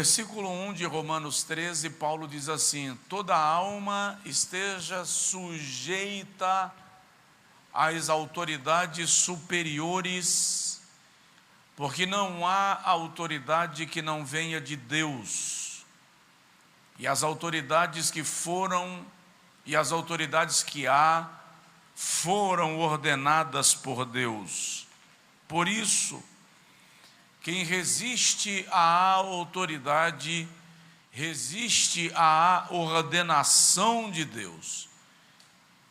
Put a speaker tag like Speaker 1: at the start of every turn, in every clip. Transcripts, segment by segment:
Speaker 1: versículo 1 de Romanos 13, Paulo diz assim: toda alma esteja sujeita às autoridades superiores, porque não há autoridade que não venha de Deus. E as autoridades que foram e as autoridades que há foram ordenadas por Deus. Por isso, quem resiste à autoridade, resiste à ordenação de Deus.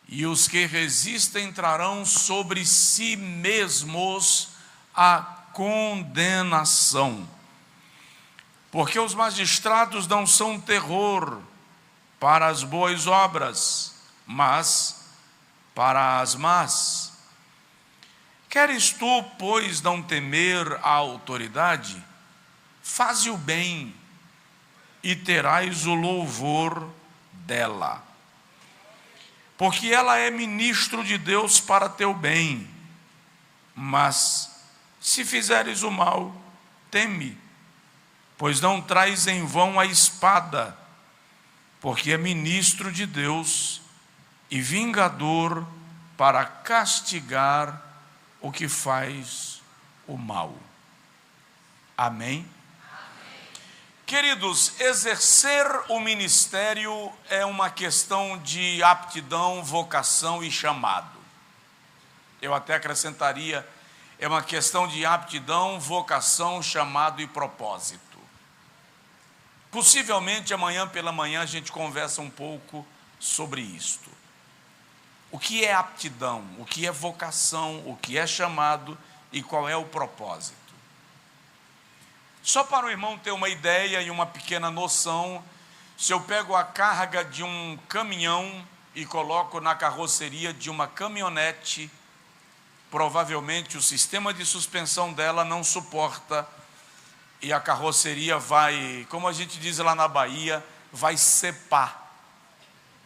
Speaker 1: E os que resistem trarão sobre si mesmos a condenação. Porque os magistrados não são terror para as boas obras, mas para as más. Queres tu, pois, não temer a autoridade? Faze o bem e terás o louvor dela. Porque ela é ministro de Deus para teu bem. Mas, se fizeres o mal, teme, pois não traz em vão a espada, porque é ministro de Deus e vingador para castigar o que faz o mal. Amém? Queridos, exercer o ministério é uma questão de aptidão, vocação e chamado. Eu até acrescentaria, é uma questão de aptidão, vocação, chamado e propósito. Possivelmente amanhã pela manhã a gente conversa um pouco sobre isto. O que é aptidão, o que é vocação, o que é chamado e qual é o propósito. Só para o irmão ter uma ideia e uma pequena noção, se eu pego a carga de um caminhão e coloco na carroceria de uma caminhonete, provavelmente o sistema de suspensão dela não suporta e a carroceria vai, como a gente diz lá na Bahia, vai cepar.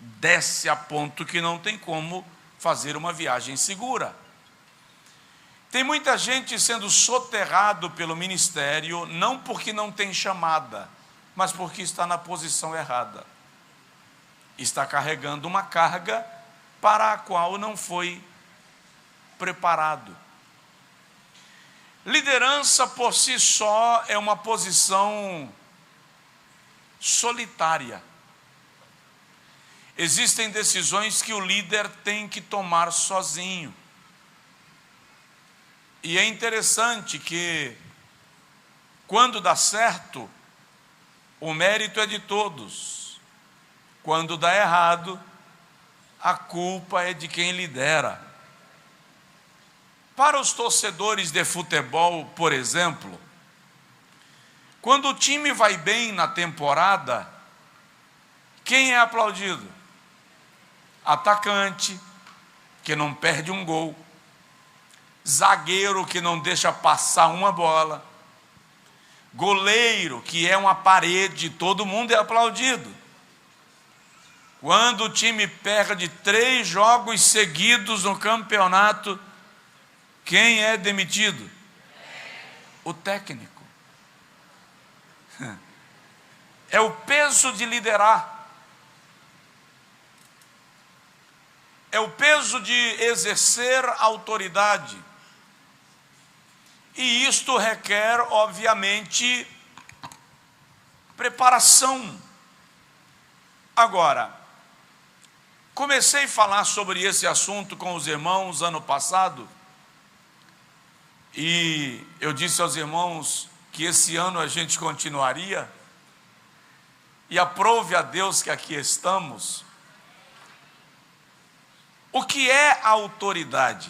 Speaker 1: Desce a ponto que não tem como fazer uma viagem segura. Tem muita gente sendo soterrado pelo ministério, não porque não tem chamada, mas porque está na posição errada. Está carregando uma carga para a qual não foi preparado. Liderança por si só é uma posição solitária. Existem decisões que o líder tem que tomar sozinho. E é interessante que, quando dá certo, o mérito é de todos. Quando dá errado, a culpa é de quem lidera. Para os torcedores de futebol, por exemplo, quando o time vai bem na temporada, quem é aplaudido? Atacante, que não perde um gol, zagueiro, que não deixa passar uma bola, goleiro, que é uma parede, todo mundo é aplaudido. Quando o time perde 3 jogos seguidos no campeonato, quem é demitido? O técnico. É o peso de liderar. É o peso de exercer autoridade. E isto requer, obviamente, preparação. Agora, comecei a falar sobre esse assunto com os irmãos ano passado, e eu disse aos irmãos que esse ano a gente continuaria, e aprove a Deus que aqui estamos. O que é a autoridade?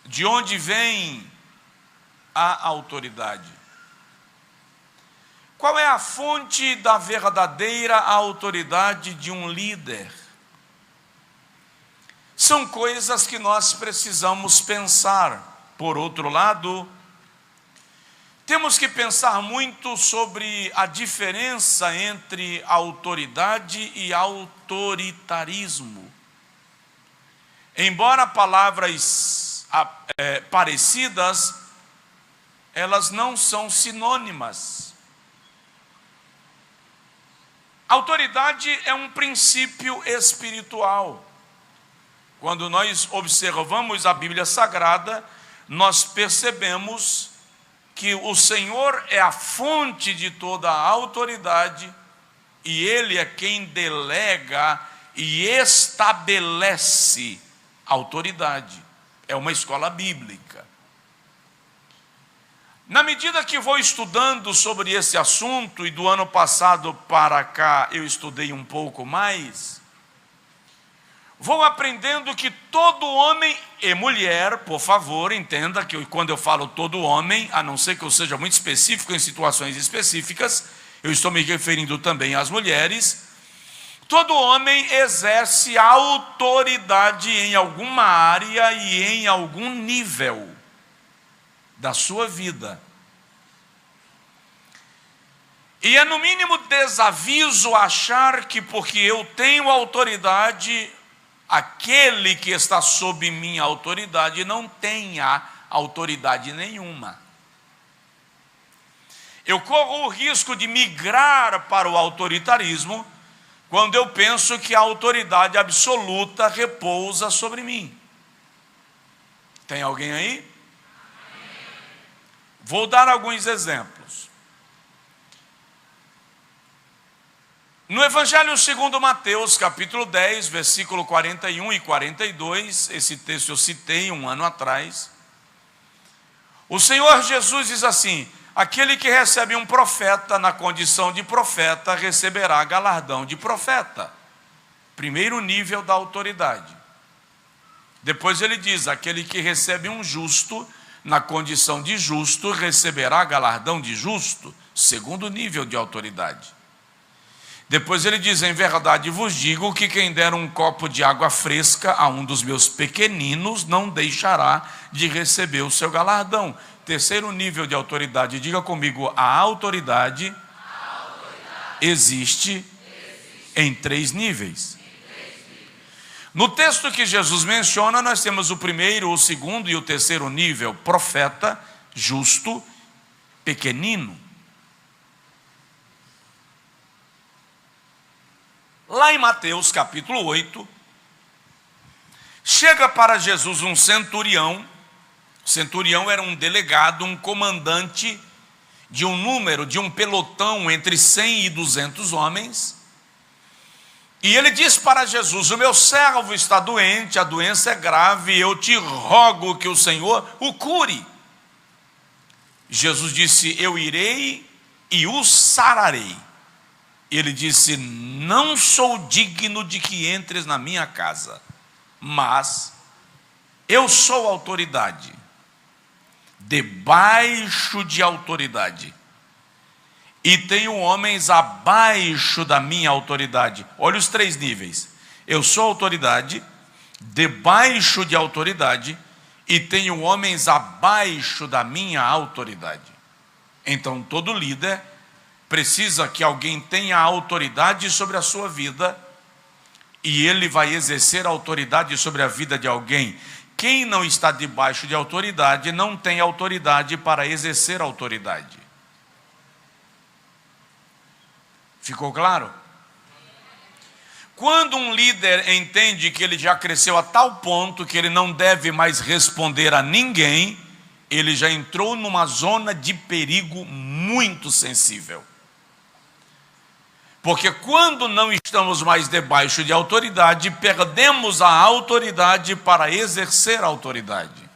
Speaker 1: De onde vem a autoridade? Qual é a fonte da verdadeira autoridade de um líder? São coisas que nós precisamos pensar. Por outro lado, temos que pensar muito sobre a diferença entre autoridade e autoritarismo. Embora palavras parecidas, elas não são sinônimas. Autoridade é um princípio espiritual. Quando nós observamos a Bíblia Sagrada, nós percebemos que o Senhor é a fonte de toda a autoridade e Ele é quem delega e estabelece autoridade. É uma escola bíblica. Na medida que vou estudando sobre esse assunto, e do ano passado para cá eu estudei um pouco mais, vou aprendendo que todo homem e mulher, por favor, entenda que quando eu falo todo homem, a não ser que eu seja muito específico em situações específicas, eu estou me referindo também às mulheres, todo homem exerce autoridade em alguma área e em algum nível da sua vida. E é no mínimo desaviso achar que porque eu tenho autoridade, aquele que está sob minha autoridade não tenha autoridade nenhuma. Eu corro o risco de migrar para o autoritarismo quando eu penso que a autoridade absoluta repousa sobre mim. Tem alguém aí? Vou dar alguns exemplos. No Evangelho segundo Mateus, capítulo 10, versículo 41 e 42, esse texto eu citei um ano atrás, o Senhor Jesus diz assim: aquele que recebe um profeta na condição de profeta, receberá galardão de profeta. Primeiro nível da autoridade. Depois ele diz: aquele que recebe um justo na condição de justo, receberá galardão de justo. Segundo nível de autoridade. Depois ele diz: em verdade vos digo que quem der um copo de água fresca a um dos meus pequeninos, não deixará de receber o seu galardão. Terceiro nível de autoridade. Diga comigo: a autoridade existe em três níveis. No texto que Jesus menciona, nós temos o primeiro, o segundo e o terceiro nível: profeta, justo, pequenino. Lá em Mateus capítulo 8, chega para Jesus um centurião. O centurião era um delegado, um comandante de um número, de um pelotão entre 100 e 200 homens. E ele diz para Jesus: o meu servo está doente, a doença é grave, eu te rogo que o Senhor o cure. Jesus disse: eu irei e o sararei. Ele disse: não sou digno de que entres na minha casa, mas eu sou autoridade, debaixo de autoridade, e tenho homens abaixo da minha autoridade. Olha os três níveis: eu sou autoridade, debaixo de autoridade, e tenho homens abaixo da minha autoridade. Então todo líder precisa que alguém tenha autoridade sobre a sua vida, e ele vai exercer autoridade sobre a vida de alguém. Quem não está debaixo de autoridade não tem autoridade para exercer autoridade. Ficou claro? Quando um líder entende que ele já cresceu a tal ponto que ele não deve mais responder a ninguém, ele já entrou numa zona de perigo muito sensível. Porque quando não estamos mais debaixo de autoridade, perdemos a autoridade para exercer a autoridade.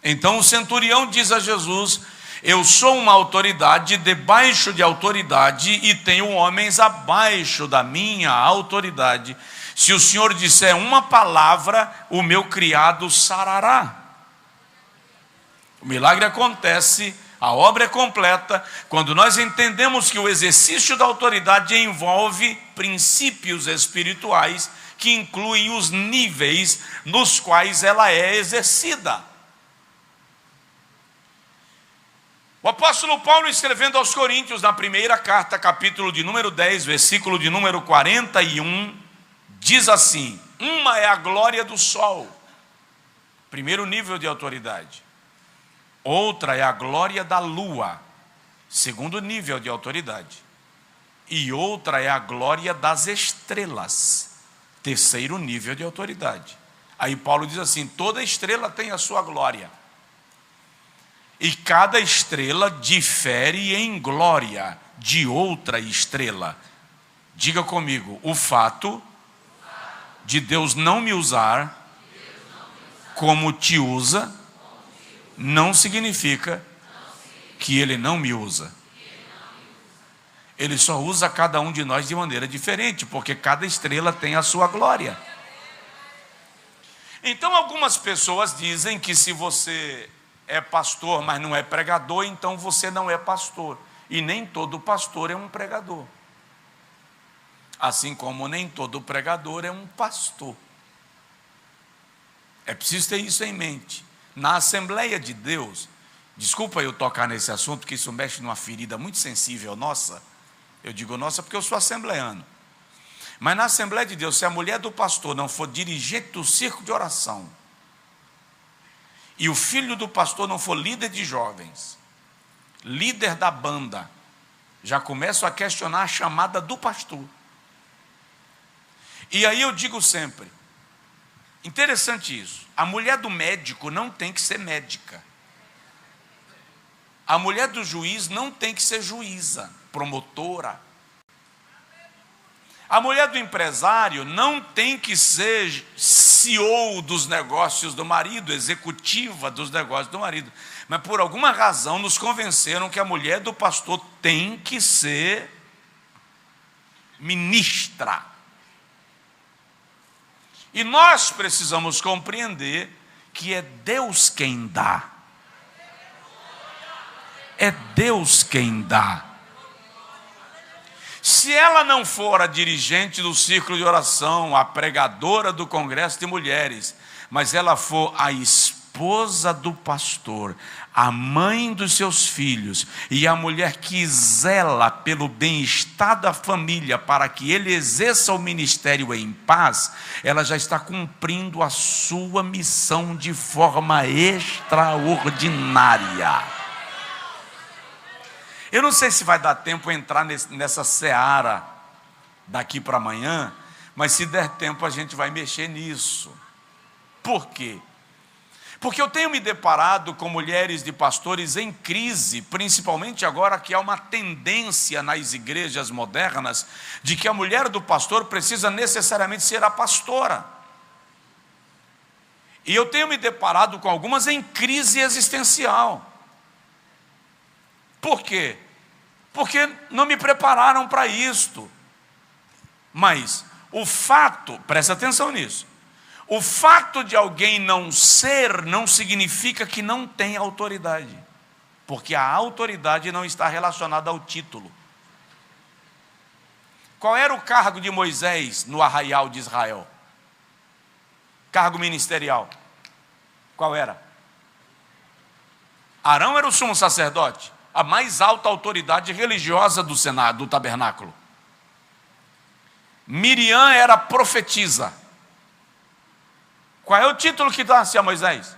Speaker 1: Então o centurião diz a Jesus: eu sou uma autoridade debaixo de autoridade e tenho homens abaixo da minha autoridade. Se o Senhor disser uma palavra, o meu criado sarará. O milagre acontece, a obra é completa, quando nós entendemos que o exercício da autoridade envolve princípios espirituais que incluem os níveis nos quais ela é exercida. O apóstolo Paulo, escrevendo aos Coríntios, na primeira carta, capítulo de número 10, versículo de número 41, diz assim: uma é a glória do sol, primeiro nível de autoridade. Outra é a glória da lua, segundo nível de autoridade. e outra é a glória das estrelas, terceiro nível de autoridade. Aí Paulo diz assim: toda estrela tem a sua glória, e cada estrela difere em glória de outra estrela. Diga comigo: o fato de Deus não me usar como te usa, não significa que Ele não me usa. Ele só usa cada um de nós de maneira diferente, porque cada estrela tem a sua glória. Então algumas pessoas dizem que se você é pastor, mas não é pregador, então você não é pastor. E nem todo pastor é um pregador. Assim como nem todo pregador é um pastor. É preciso ter isso em mente. Na Assembleia de Deus, desculpa eu tocar nesse assunto, que isso mexe numa ferida muito sensível nossa. Eu digo nossa porque eu sou assembleano. Mas na Assembleia de Deus, se a mulher do pastor não for dirigente do círculo de oração, e o filho do pastor não for líder de jovens, líder da banda, já começo a questionar a chamada do pastor. E aí eu digo sempre, interessante isso, a mulher do médico não tem que ser médica. A mulher do juiz não tem que ser juíza, promotora. A mulher do empresário não tem que ser CEO dos negócios do marido, executiva dos negócios do marido. Mas por alguma razão nos convenceram que a mulher do pastor tem que ser ministra. E nós precisamos compreender que é Deus quem dá. É Deus quem dá. Se ela não for a dirigente do círculo de oração, a pregadora do congresso de mulheres, mas ela for a esposa do pastor, a mãe dos seus filhos e a mulher que zela pelo bem-estar da família para que ele exerça o ministério em paz, ela já está cumprindo a sua missão de forma extraordinária. Eu não sei se vai dar tempo entrar nessa seara daqui para amanhã, mas se der tempo a gente vai mexer nisso. Por quê? Porque eu tenho me deparado com mulheres de pastores em crise, principalmente agora que há uma tendência nas igrejas modernas de que a mulher do pastor precisa necessariamente ser a pastora. E eu tenho me deparado com algumas em crise existencial. Por quê? Porque não me prepararam para isto. Mas o fato, presta atenção nisso, o fato de alguém não ser, não significa que não tem autoridade. Porque a autoridade não está relacionada ao título. Qual era o cargo de Moisés no arraial de Israel? Cargo ministerial. Qual era? Arão era o sumo sacerdote, a mais alta autoridade religiosa do Senado, do tabernáculo. Miriam era profetisa. Qual é o título que dá-se a Moisés?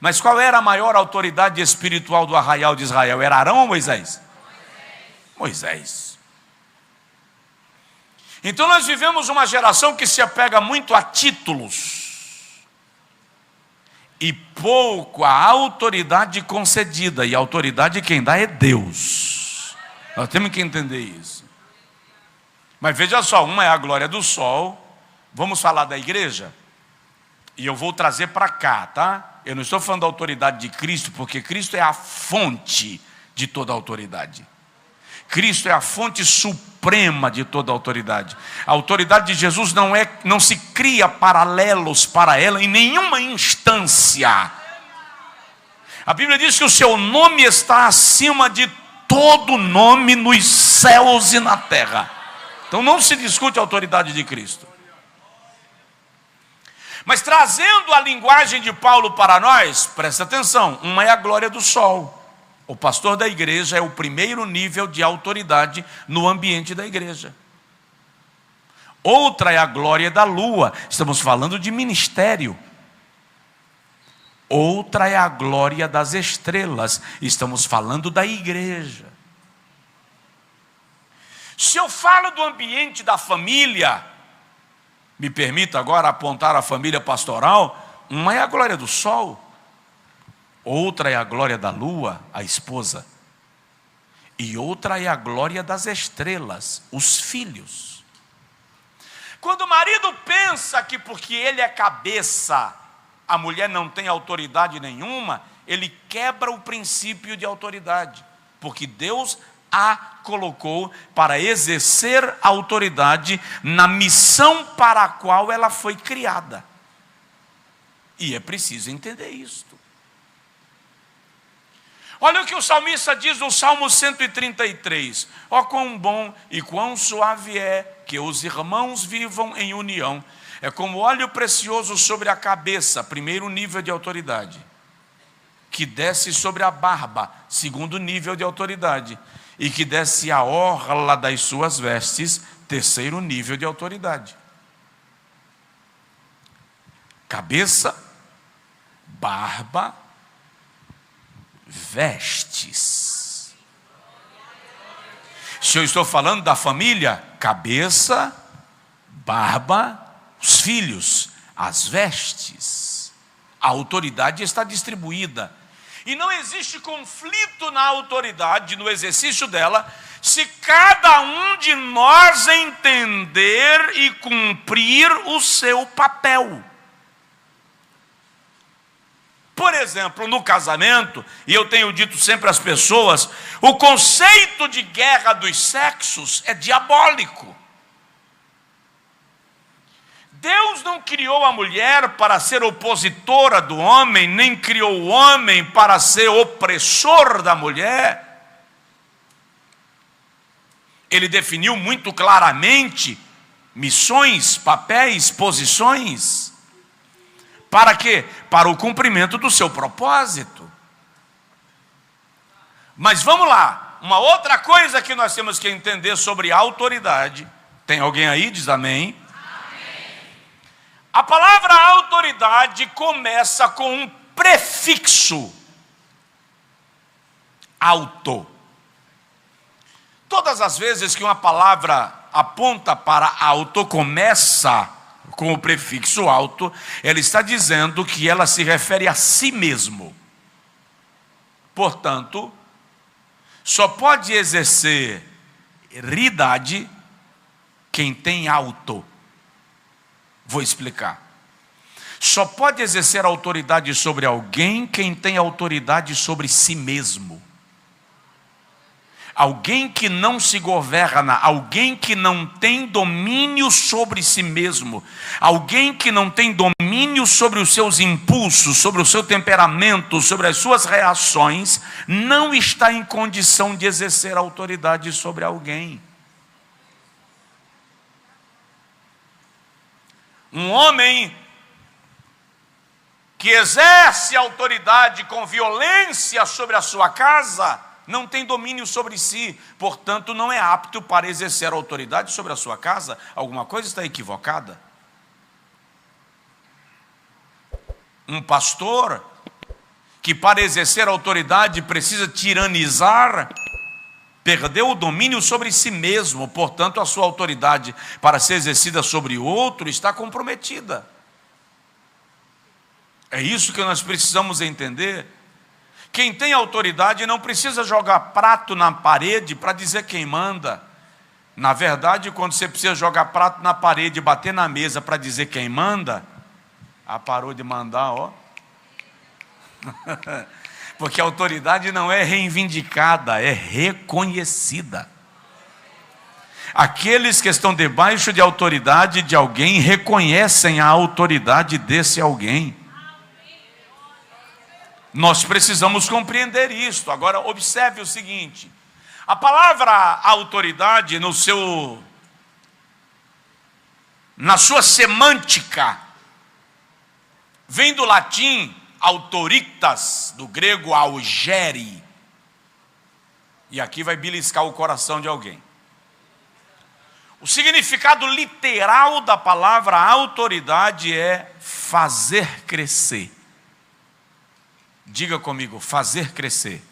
Speaker 1: Mas qual era a maior autoridade espiritual do arraial de Israel? Era Arão ou Moisés? Moisés. Então nós vivemos uma geração que se apega muito a títulos e pouco a autoridade concedida, e a autoridade quem dá é Deus. Nós temos que entender isso. Mas veja só, uma é a glória do sol. Vamos falar da igreja? E eu vou trazer para cá, tá? Eu não estou falando da autoridade de Cristo, porque Cristo é a fonte de toda a autoridade. Cristo é a fonte suprema de toda a autoridade. A autoridade de Jesus não se cria paralelos para ela em nenhuma instância. A Bíblia diz que o seu nome está acima de todo nome nos céus e na terra. Então não se discute a autoridade de Cristo. Mas trazendo a linguagem de Paulo para nós, presta atenção, uma é a glória do sol. O pastor da igreja é o primeiro nível de autoridade no ambiente da igreja. Outra é a glória da lua. Estamos falando de ministério. outra é a glória das estrelas. Estamos falando da igreja. Se eu falo do ambiente da família, me permita agora apontar a família pastoral, uma é a glória do sol, outra é a glória da lua, a esposa, e outra é a glória das estrelas, os filhos. Quando o marido pensa que porque ele é cabeça, a mulher não tem autoridade nenhuma, ele quebra o princípio de autoridade, porque Deus a colocou para exercer a autoridade na missão para a qual ela foi criada. E é preciso entender isto. Olha o que o salmista diz no Salmo 133. Ó, quão bom e quão suave é que os irmãos vivam em união. É como óleo precioso sobre a cabeça, primeiro nível de autoridade, que desce sobre a barba, segundo nível de autoridade, e que desce a orla das suas vestes, terceiro nível de autoridade. Cabeça, barba, vestes. Se eu estou falando da família, cabeça, barba, os filhos, as vestes. A autoridade está distribuída. E não existe conflito na autoridade, no exercício dela, se cada um de nós entender e cumprir o seu papel. Por exemplo, no casamento, e eu tenho dito sempre às pessoas, o conceito de guerra dos sexos é diabólico. Deus não criou a mulher para ser opositora do homem, nem criou o homem para ser opressor da mulher. Ele definiu muito claramente missões, papéis, posições. Para quê? Para o cumprimento do seu propósito. Mas vamos lá, uma outra coisa que nós temos que entender sobre autoridade. Tem alguém aí? Diz amém. A palavra autoridade começa com um prefixo. Auto. Todas as vezes que uma palavra aponta para auto, começa com o prefixo auto, ela está dizendo que ela se refere a si mesmo. Portanto, só pode exercer ridade quem tem auto. Vou explicar. Só pode exercer autoridade sobre alguém quem tem autoridade sobre si mesmo. Alguém que não se governa, alguém que não tem domínio sobre si mesmo, alguém que não tem domínio sobre os seus impulsos, sobre o seu temperamento, sobre as suas reações, não está em condição de exercer autoridade sobre alguém. Um homem que exerce autoridade com violência sobre a sua casa, não tem domínio sobre si, portanto não é apto para exercer autoridade sobre a sua casa. Alguma coisa está equivocada. Um pastor que para exercer autoridade precisa tiranizar, perdeu o domínio sobre si mesmo, portanto a sua autoridade para ser exercida sobre outro está comprometida. É isso que nós precisamos entender. Quem tem autoridade não precisa jogar prato na parede para dizer quem manda. Na verdade, quando você precisa jogar prato na parede e bater na mesa para dizer quem manda, parou de mandar, ó. Porque a autoridade não é reivindicada, é reconhecida. Aqueles que estão debaixo de autoridade de alguém reconhecem a autoridade desse alguém. Nós precisamos compreender isto. Agora observe o seguinte: a palavra autoridade na sua semântica vem do latim autoritas, do grego augere. E aqui vai beliscar o coração de alguém. O significado literal da palavra autoridade é fazer crescer. Diga comigo, fazer crescer.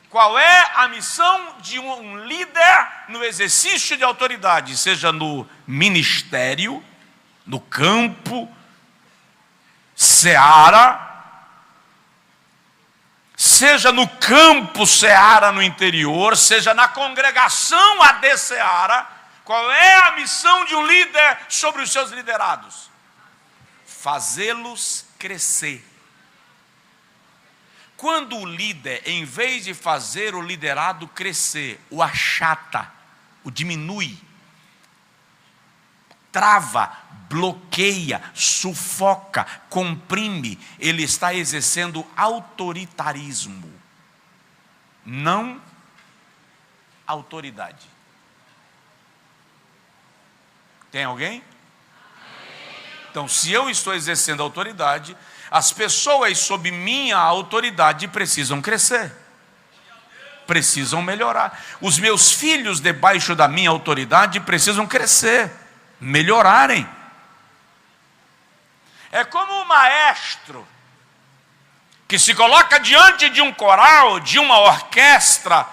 Speaker 1: Qual é a missão de um líder no exercício de autoridade, seja no ministério, no campo, seara, seja no campo seara no interior, seja na congregação AD Seara? Qual é a missão de um líder sobre os seus liderados? Fazê-los crescer. Quando o líder, em vez de fazer o liderado crescer, o achata, o diminui, trava, bloqueia, sufoca, comprime, ele está exercendo autoritarismo, não autoridade. Tem alguém? Então, se eu estou exercendo autoridade, as pessoas sob minha autoridade precisam crescer, precisam melhorar. Os meus filhos debaixo da minha autoridade precisam crescer, melhorarem. É como um maestro que se coloca diante de um coral, de uma orquestra,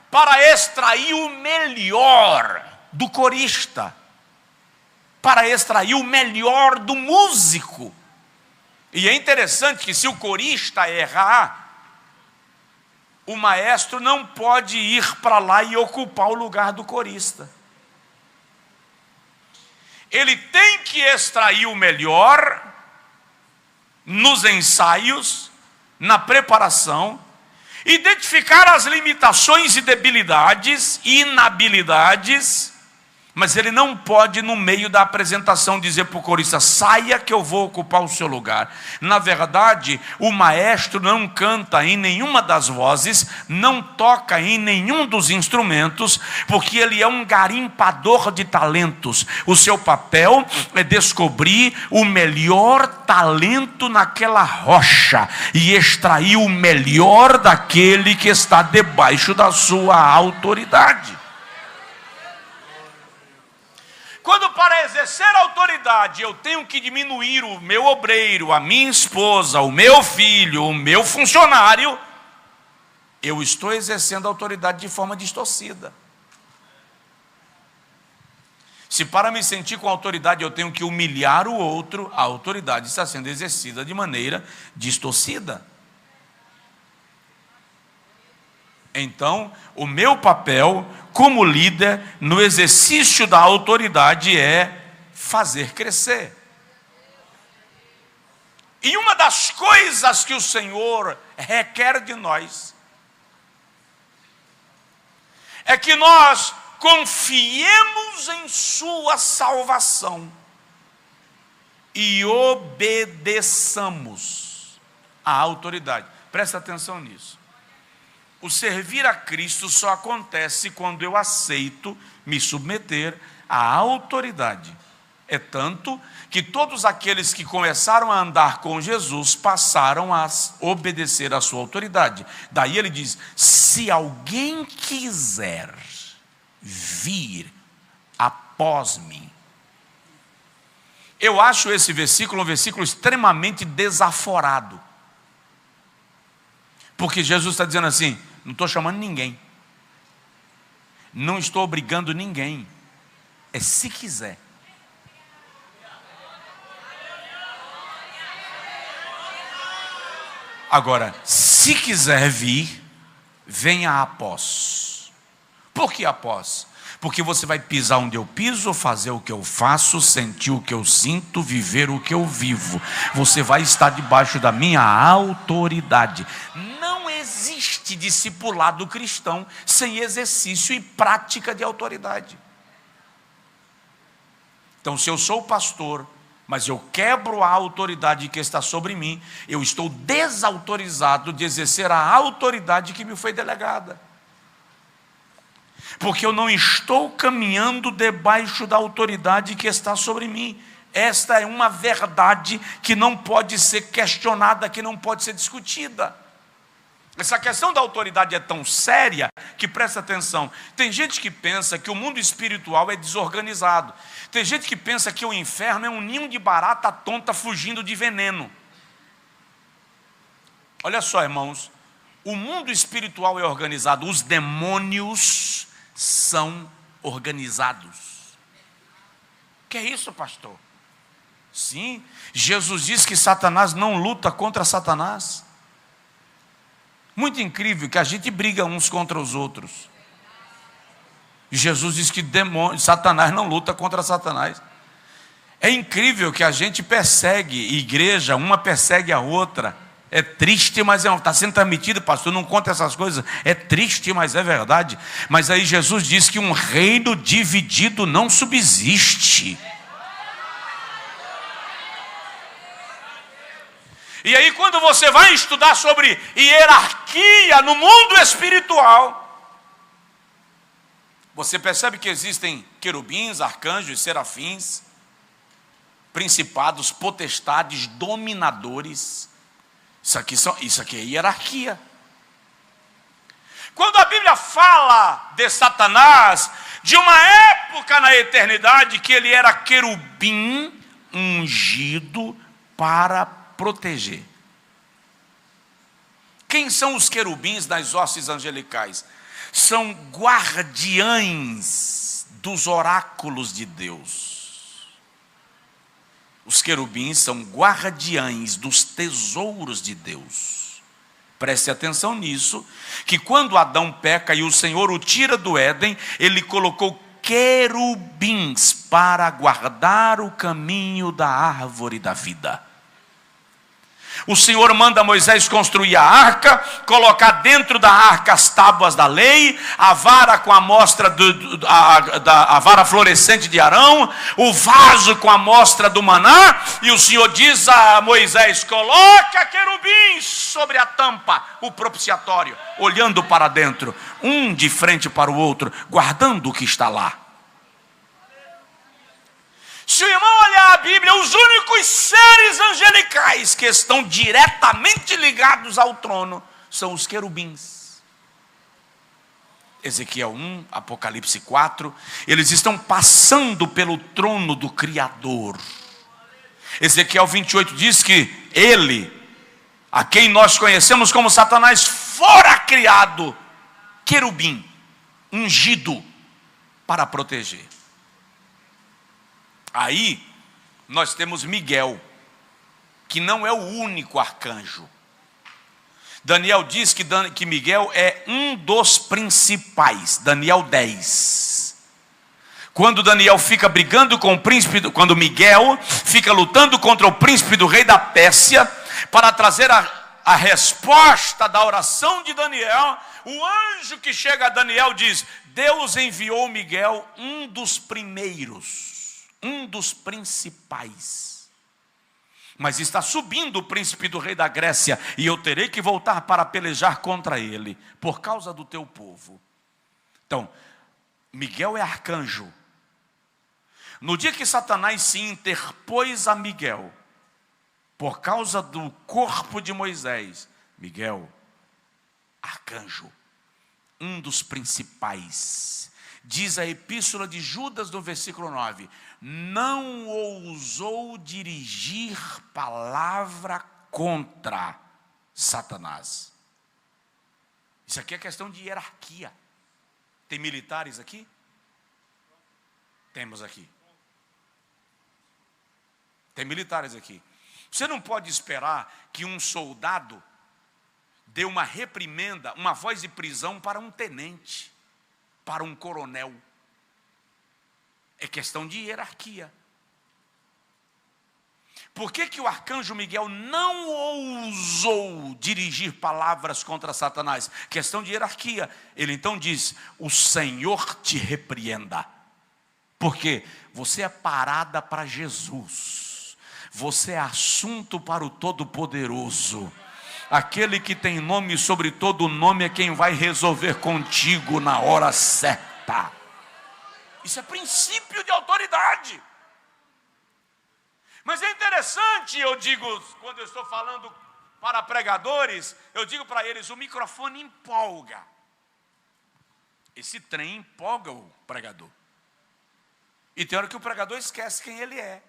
Speaker 1: para extrair o melhor do corista, para extrair o melhor do músico. E é interessante que se o corista errar, o maestro não pode ir para lá e ocupar o lugar do corista. Ele tem que extrair o melhor nos ensaios, na preparação, identificar as limitações e debilidades, inabilidades, mas ele não pode, no meio da apresentação, dizer para o corista: saia que eu vou ocupar o seu lugar. Na verdade, o maestro não canta em nenhuma das vozes, não toca em nenhum dos instrumentos, porque ele é um garimpador de talentos. O seu papel é descobrir o melhor talento naquela rocha e extrair o melhor daquele que está debaixo da sua autoridade. Quando para exercer autoridade eu tenho que diminuir o meu obreiro, a minha esposa, o meu filho, o meu funcionário, eu estou exercendo autoridade de forma distorcida. Se para me sentir com autoridade eu tenho que humilhar o outro, a autoridade está sendo exercida de maneira distorcida. Então, o meu papel como líder no exercício da autoridade é fazer crescer. E uma das coisas que o Senhor requer de nós é que nós confiemos em sua salvação e obedeçamos à autoridade. Presta atenção nisso. O servir a Cristo só acontece quando eu aceito me submeter à autoridade. É tanto que todos aqueles que começaram a andar com Jesus passaram a obedecer à sua autoridade. Daí ele diz: se alguém quiser vir após mim. Eu acho esse versículo um versículo extremamente desaforado. Porque Jesus está dizendo assim: não estou chamando ninguém, não estou obrigando ninguém, é se quiser. Agora, se quiser vir, venha após. Por que após? Porque você vai pisar onde eu piso, fazer o que eu faço, sentir o que eu sinto, viver o que eu vivo. Você vai estar debaixo da minha autoridade. Não existe discipulado cristão sem exercício e prática de autoridade. Então, se eu sou pastor, mas eu quebro a autoridade que está sobre mim, eu estou desautorizado de exercer a autoridade que me foi delegada. Porque eu não estou caminhando debaixo da autoridade que está sobre mim. Esta é uma verdade que não pode ser questionada, que não pode ser discutida. Essa questão da autoridade é tão séria que, presta atenção, tem gente que pensa que o mundo espiritual é desorganizado. Tem gente que pensa que o inferno é um ninho de barata tonta fugindo de veneno. Olha só, irmãos, o mundo espiritual é organizado, os demônios são organizados. O que é isso, pastor? Sim, Jesus diz que Satanás não luta contra Satanás. Muito incrível que a gente briga uns contra os outros. Jesus diz que Satanás não luta contra Satanás. É incrível que a gente persegue, igreja, uma persegue a outra. É triste, mas está sendo transmitido, pastor, não conta essas coisas. É triste, mas é verdade. Mas aí Jesus diz que um reino dividido não subsiste. E aí quando você vai estudar sobre hierarquia no mundo espiritual, você percebe que existem querubins, arcanjos, serafins, principados, potestades, dominadores. Isso aqui é hierarquia. Quando a Bíblia fala de Satanás, de uma época na eternidade que ele era querubim ungido para proteger. Quem são os querubins das hostes angelicais? São guardiães dos oráculos de Deus. Os querubins são guardiães dos tesouros de Deus. Preste atenção nisso, que quando Adão peca e o Senhor o tira do Éden, ele colocou querubins para guardar o caminho da árvore da vida. O Senhor manda Moisés construir a arca, colocar dentro da arca as tábuas da lei, a vara com a amostra a vara florescente de Arão, o vaso com a amostra do maná, e o Senhor diz a Moisés: coloca querubins sobre a tampa, o propiciatório, olhando para dentro, um de frente para o outro, guardando o que está lá. Se o irmão olhar a Bíblia, os únicos seres angelicais que estão diretamente ligados ao trono são os querubins. Ezequiel 1, Apocalipse 4, eles estão passando pelo trono do Criador. Ezequiel 28 diz que ele, a quem nós conhecemos como Satanás, fora criado querubim, ungido para proteger. Aí, nós temos Miguel, que não é o único arcanjo. Daniel diz que Miguel é um dos principais, Daniel 10. Quando Daniel fica brigando com o príncipe, quando Miguel fica lutando contra o príncipe do rei da Pérsia, para trazer a resposta da oração de Daniel, o anjo que chega a Daniel diz: Deus enviou Miguel, um dos primeiros, um dos principais, mas está subindo o príncipe do rei da Grécia, e eu terei que voltar para pelejar contra ele, por causa do teu povo. Então, Miguel é arcanjo. No dia que Satanás se interpôs a Miguel, por causa do corpo de Moisés, Miguel, arcanjo, um dos principais. Diz a epístola de Judas no versículo 9, não ousou dirigir palavra contra Satanás. Isso aqui é questão de hierarquia. Tem militares aqui? Temos aqui. Tem militares aqui. Você não pode esperar que um soldado dê uma reprimenda, uma voz de prisão para um tenente, para um coronel. É questão de hierarquia. Por que o arcanjo Miguel não ousou dirigir palavras contra Satanás? Questão de hierarquia. Ele então diz: o Senhor te repreenda. Porque você é parada para Jesus. Você é assunto para o Todo-Poderoso. Aquele que tem nome sobre todo nome é quem vai resolver contigo na hora certa. Isso é princípio de autoridade. Mas é interessante, eu digo, quando eu estou falando para pregadores, eu digo para eles, o microfone empolga. Esse trem empolga o pregador. E tem hora que o pregador esquece quem ele é.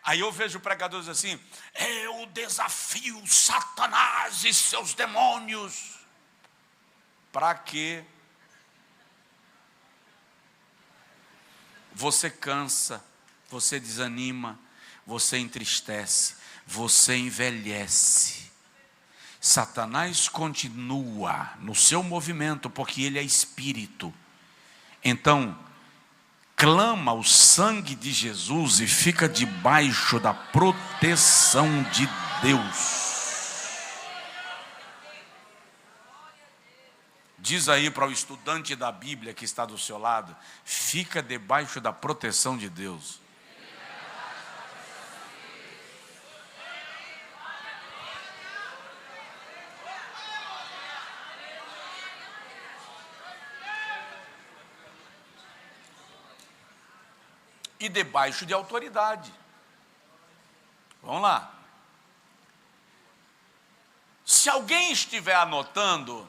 Speaker 1: Aí eu vejo pregadores assim: eu desafio Satanás e seus demônios. Para quê? Você cansa, você desanima, você entristece, você envelhece. Satanás continua no seu movimento, porque ele é espírito. Então, clama o sangue de Jesus e fica debaixo da proteção de Deus. Diz aí para o estudante da Bíblia que está do seu lado: fica debaixo da proteção de Deus. E debaixo de autoridade. Vamos lá. Se alguém estiver anotando,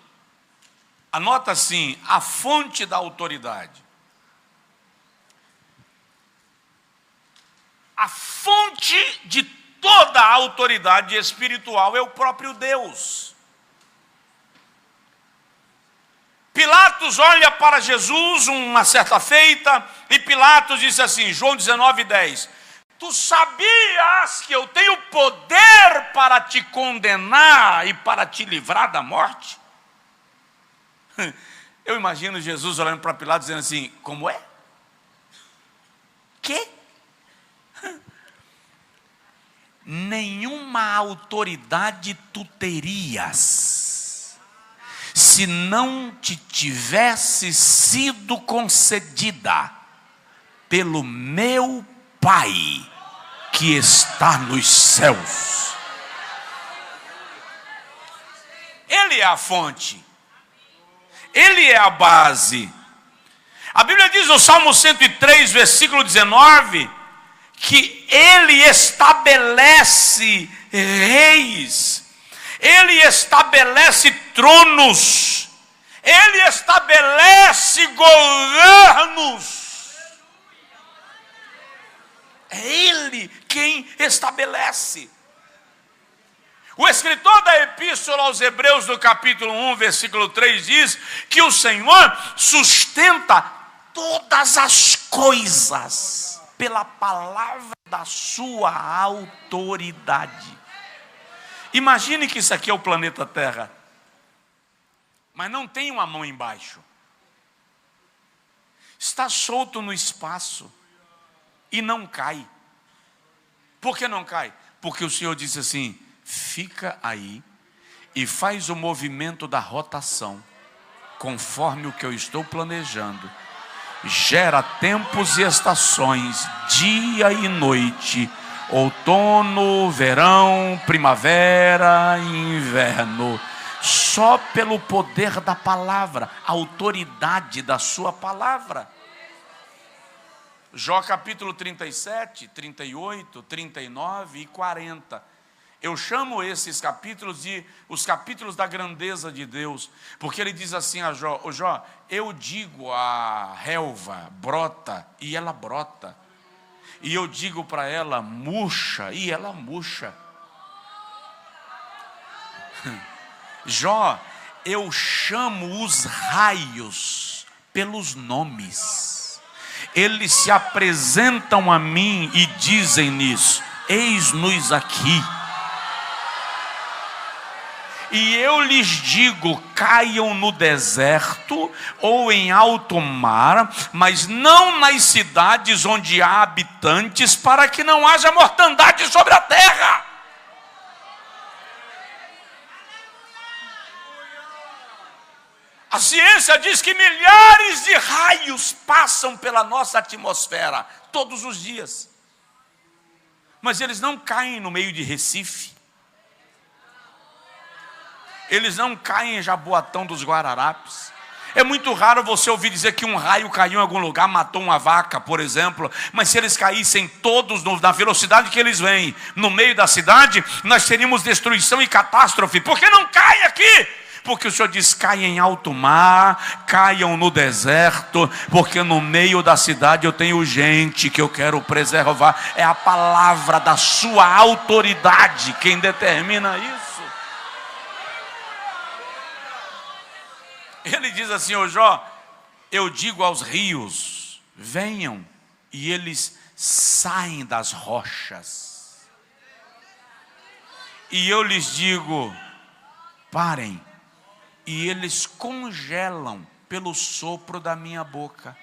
Speaker 1: anota assim: a fonte da autoridade. A fonte de toda a autoridade espiritual é o próprio Deus. Pilatos olha para Jesus uma certa feita, e Pilatos disse assim, João 19:10: tu sabias que eu tenho poder para te condenar e para te livrar da morte? Eu imagino Jesus olhando para Pilatos dizendo assim: como é? Que? Nenhuma autoridade tu terias se não te tivesse sido concedida pelo meu Pai que está nos céus. Ele é a fonte, Ele é a base. A Bíblia diz no Salmo 103, versículo 19, que Ele estabelece reis, Ele estabelece tronos, Ele estabelece governos. É Ele quem estabelece. O escritor da Epístola aos Hebreus, no capítulo 1, versículo 3, diz que o Senhor sustenta todas as coisas pela palavra da sua autoridade. Imagine que isso aqui é o planeta Terra, mas não tem uma mão embaixo. Está solto no espaço e não cai. Por que não cai? Porque o Senhor disse assim: fica aí e faz o movimento da rotação, conforme o que eu estou planejando. Gera tempos e estações, dia e noite, outono, verão, primavera e inverno, só pelo poder da palavra, a autoridade da sua palavra. Jó capítulo 37, 38, 39 e 40. Eu chamo esses capítulos de os capítulos da grandeza de Deus, porque ele diz assim a Jó: ô Jó, eu digo a relva, brota, e ela brota. E eu digo para ela, murcha, e ela murcha. Jó, eu chamo os raios pelos nomes. Eles se apresentam a mim e dizem-lhes: eis-nos aqui. E eu lhes digo: caiam no deserto ou em alto mar, mas não nas cidades onde há habitantes, para que não haja mortandade sobre a terra. A ciência diz que milhares de raios passam pela nossa atmosfera todos os dias, mas eles não caem no meio de Recife. Eles não caem em Jaboatão dos Guararapes. É muito raro você ouvir dizer que um raio caiu em algum lugar, matou uma vaca, por exemplo. Mas se eles caíssem todos na velocidade que eles vêm, no meio da cidade, nós teríamos destruição e catástrofe. Por que não cai aqui? porque o Senhor diz: caiam em alto mar, caiam no deserto, porque no meio da cidade eu tenho gente que eu quero preservar. É a palavra da sua autoridade quem determina isso. Ele diz assim: ô Jó, eu digo aos rios, venham, e eles saem das rochas. E eu lhes digo, parem, e eles congelam pelo sopro da minha boca.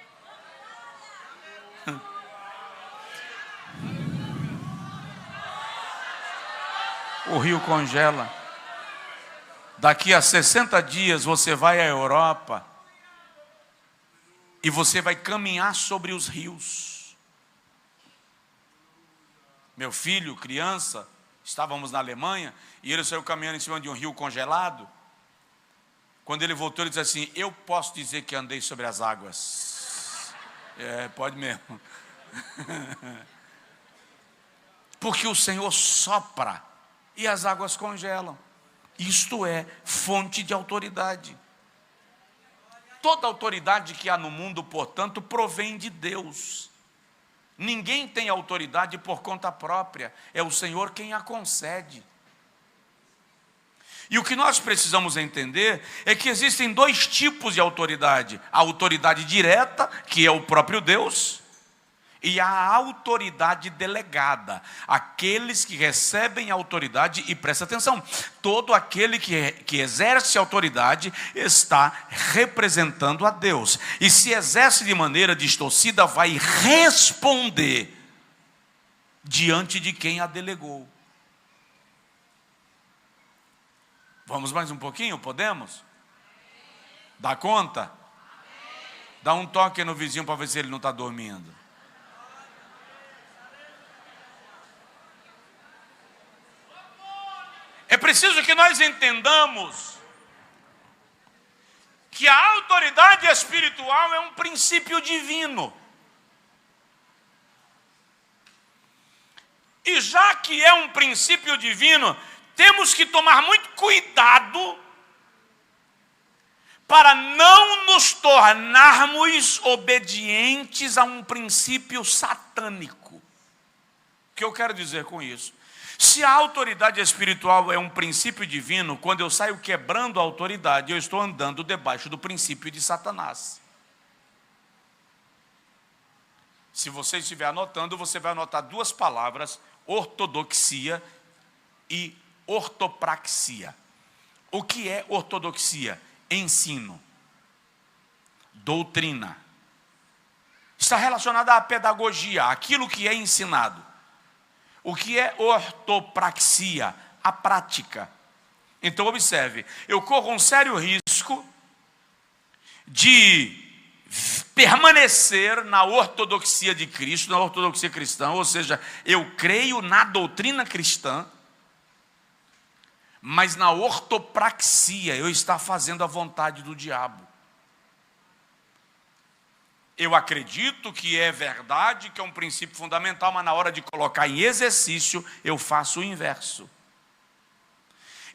Speaker 1: O rio congela. Daqui a 60 dias você vai à Europa e você vai caminhar sobre os rios. Meu filho, criança, estávamos na Alemanha e ele saiu caminhando em cima de um rio congelado. Quando ele voltou, ele disse assim: eu posso dizer que andei sobre as águas. Pode mesmo. Porque o Senhor sopra e as águas congelam. Isto é fonte de autoridade. Toda autoridade que há no mundo, portanto, provém de Deus. Ninguém tem autoridade por conta própria, é o Senhor quem a concede. E o que nós precisamos entender é que existem dois tipos de autoridade: a autoridade direta, que é o próprio Deus, e a autoridade delegada, aqueles que recebem autoridade. E presta atenção, todo aquele que exerce autoridade está representando a Deus, e se exerce de maneira distorcida, vai responder diante de quem a delegou. Vamos mais um pouquinho? Podemos? Dá conta? Dá um toque no vizinho para ver se ele não está dormindo. É preciso que nós entendamos que a autoridade espiritual é um princípio divino. E já que é um princípio divino, temos que tomar muito cuidado para não nos tornarmos obedientes a um princípio satânico. O que eu quero dizer com isso? Se a autoridade espiritual é um princípio divino, quando eu saio quebrando a autoridade, eu estou andando debaixo do princípio de Satanás. Se você estiver anotando, você vai anotar duas palavras: ortodoxia e ortopraxia. O que é ortodoxia? Ensino, doutrina. Está relacionada à pedagogia, aquilo que é ensinado. O que é ortopraxia? A prática. Então observe, eu corro um sério risco de permanecer na ortodoxia de Cristo, na ortodoxia cristã, ou seja, eu creio na doutrina cristã, mas na ortopraxia eu estou fazendo a vontade do diabo. Eu acredito que é verdade, que é um princípio fundamental, mas na hora de colocar em exercício, eu faço o inverso.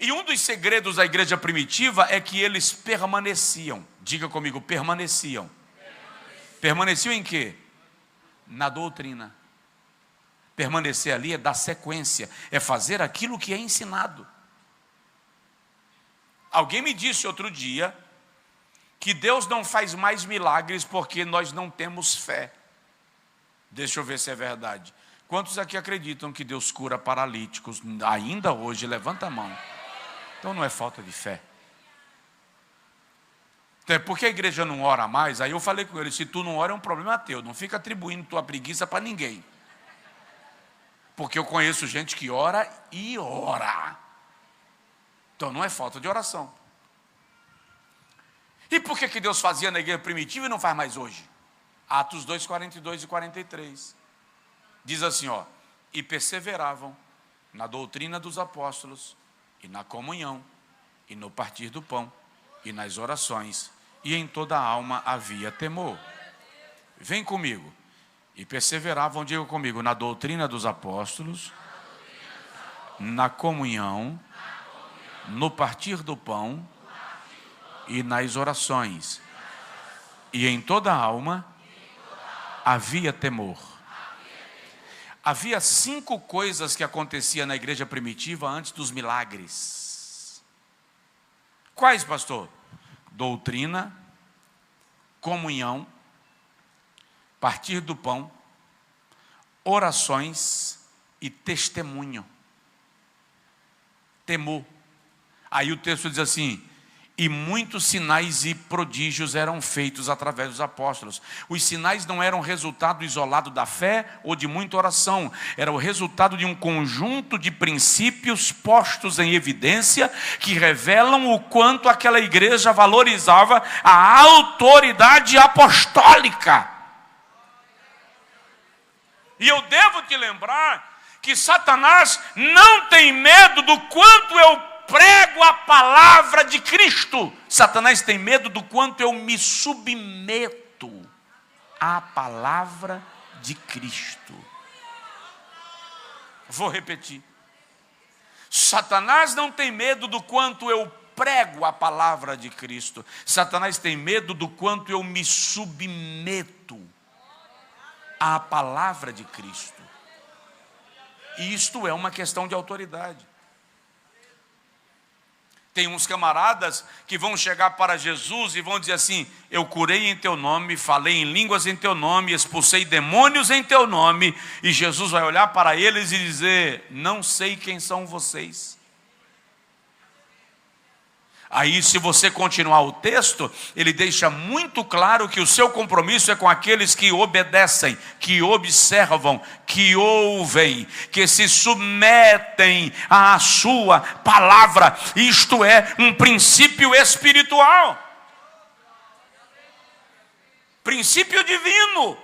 Speaker 1: E um dos segredos da igreja primitiva é que eles permaneciam. Diga comigo, permaneciam. Permaneciam em quê? Na doutrina. Permanecer ali é dar sequência, é fazer aquilo que é ensinado. Alguém me disse outro dia que Deus não faz mais milagres porque nós não temos fé. Deixa eu ver se é verdade. Quantos aqui acreditam que Deus cura paralíticos ainda hoje? Levanta a mão. Então não é falta de fé. Então é porque a igreja não ora mais. Aí eu falei com ele: se tu não ora é um problema teu, não fica atribuindo tua preguiça para ninguém. Porque eu conheço gente que ora e ora. Então não é falta de oração. E por que Deus fazia na igreja primitiva e não faz mais hoje? Atos 2, 42 e 43. Diz assim, e perseveravam na doutrina dos apóstolos, e na comunhão, e no partir do pão, e nas orações, e em toda a alma havia temor. Vem comigo. E perseveravam, diga comigo, na doutrina dos apóstolos, na comunhão, no partir do pão e nas orações, e em toda a alma havia temor. Havia 5 coisas que aconteciam na igreja primitiva antes dos milagres. Quais, pastor? Doutrina, comunhão, partir do pão, orações e testemunho. Temor. Aí o texto diz assim: e muitos sinais e prodígios eram feitos através dos apóstolos. Os sinais não eram resultado isolado da fé ou de muita oração. Era o resultado de um conjunto de princípios postos em evidência que revelam o quanto aquela igreja valorizava a autoridade apostólica. E eu devo te lembrar que Satanás não tem medo do quanto eu prego a palavra de Cristo. Satanás tem medo do quanto eu me submeto à palavra de Cristo. Vou repetir. Satanás não tem medo do quanto eu prego a palavra de Cristo. Satanás tem medo do quanto eu me submeto à palavra de Cristo. E isto é uma questão de autoridade. Tem uns camaradas que vão chegar para Jesus e vão dizer assim: eu curei em teu nome, falei em línguas em teu nome, expulsei demônios em teu nome. E Jesus vai olhar para eles e dizer: não sei quem são vocês. Aí, se você continuar o texto, ele deixa muito claro que o seu compromisso é com aqueles que obedecem, que observam, que ouvem, que se submetem à sua palavra. Isto é um princípio espiritual, princípio divino.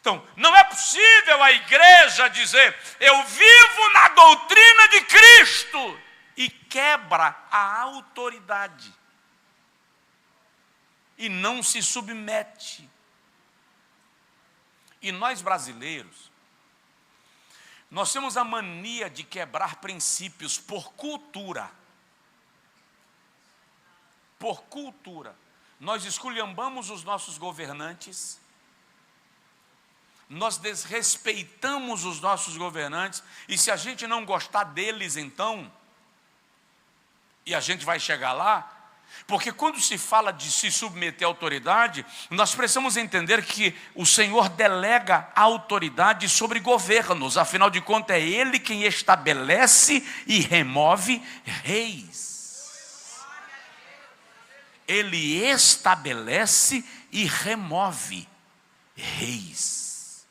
Speaker 1: Então, não é possível a igreja dizer: eu vivo na doutrina de Cristo, e quebra a autoridade e não se submete. E nós brasileiros, nós temos a mania de quebrar princípios por cultura. Por cultura. Nós esculhambamos os nossos governantes, nós desrespeitamos os nossos governantes, e se a gente não gostar deles, então, e a gente vai chegar lá, porque quando se fala de se submeter à autoridade, nós precisamos entender que o Senhor delega a autoridade sobre governos. Afinal de contas, é Ele quem estabelece e remove reis. Ele estabelece e remove reis.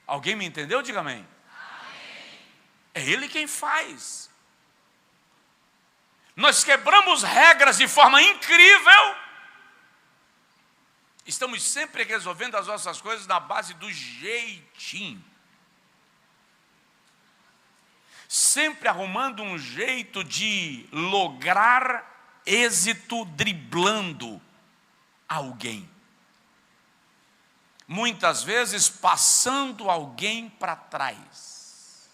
Speaker 1: Alguém me entendeu? Diga amém. É Ele quem faz. Nós quebramos regras de forma incrível. Estamos sempre resolvendo as nossas coisas na base do jeitinho. Sempre arrumando um jeito de lograr êxito driblando alguém. Muitas vezes passando alguém para trás.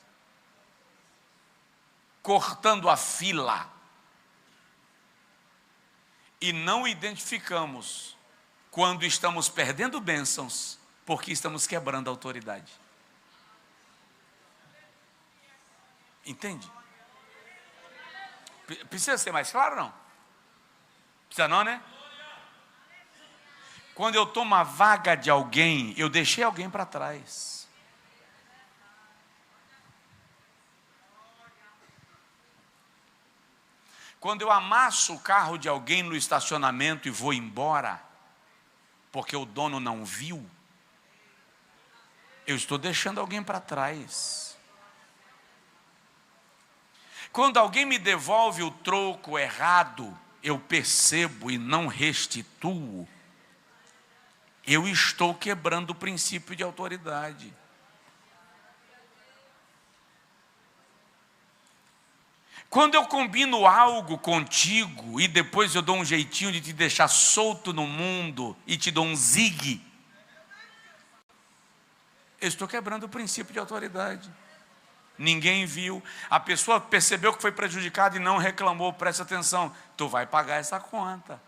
Speaker 1: Cortando a fila. E não identificamos quando estamos perdendo bênçãos, porque estamos quebrando a autoridade. Entende? Precisa ser mais claro ou não? Precisa não, né? Quando eu tomo a vaga de alguém, eu deixei alguém para trás. Quando eu amasso o carro de alguém no estacionamento e vou embora, porque o dono não viu, eu estou deixando alguém para trás. Quando alguém me devolve o troco errado, eu percebo e não restituo, eu estou quebrando o princípio de autoridade. Quando eu combino algo contigo e depois eu dou um jeitinho de te deixar solto no mundo e te dou um zigue, eu estou quebrando o princípio de autoridade. Ninguém viu. A pessoa percebeu que foi prejudicada e não reclamou. Presta atenção, tu vai pagar essa conta.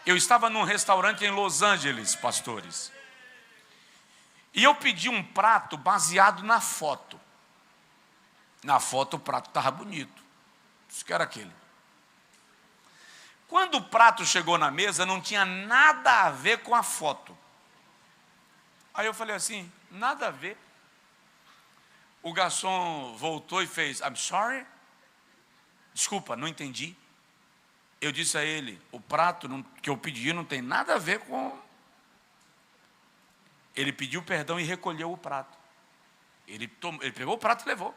Speaker 1: Eu estava num restaurante em Los Angeles, pastores, e eu pedi um prato baseado na foto. Na foto o prato estava bonito. Isso que era aquele. Quando o prato chegou na mesa, não tinha nada a ver com a foto. Aí eu falei assim, nada a ver. O garçom voltou e fez, I'm sorry. Desculpa, não entendi. Eu disse a ele, o prato que eu pedi não tem nada a ver com... Ele pediu perdão e recolheu o prato. Ele pegou o prato e levou.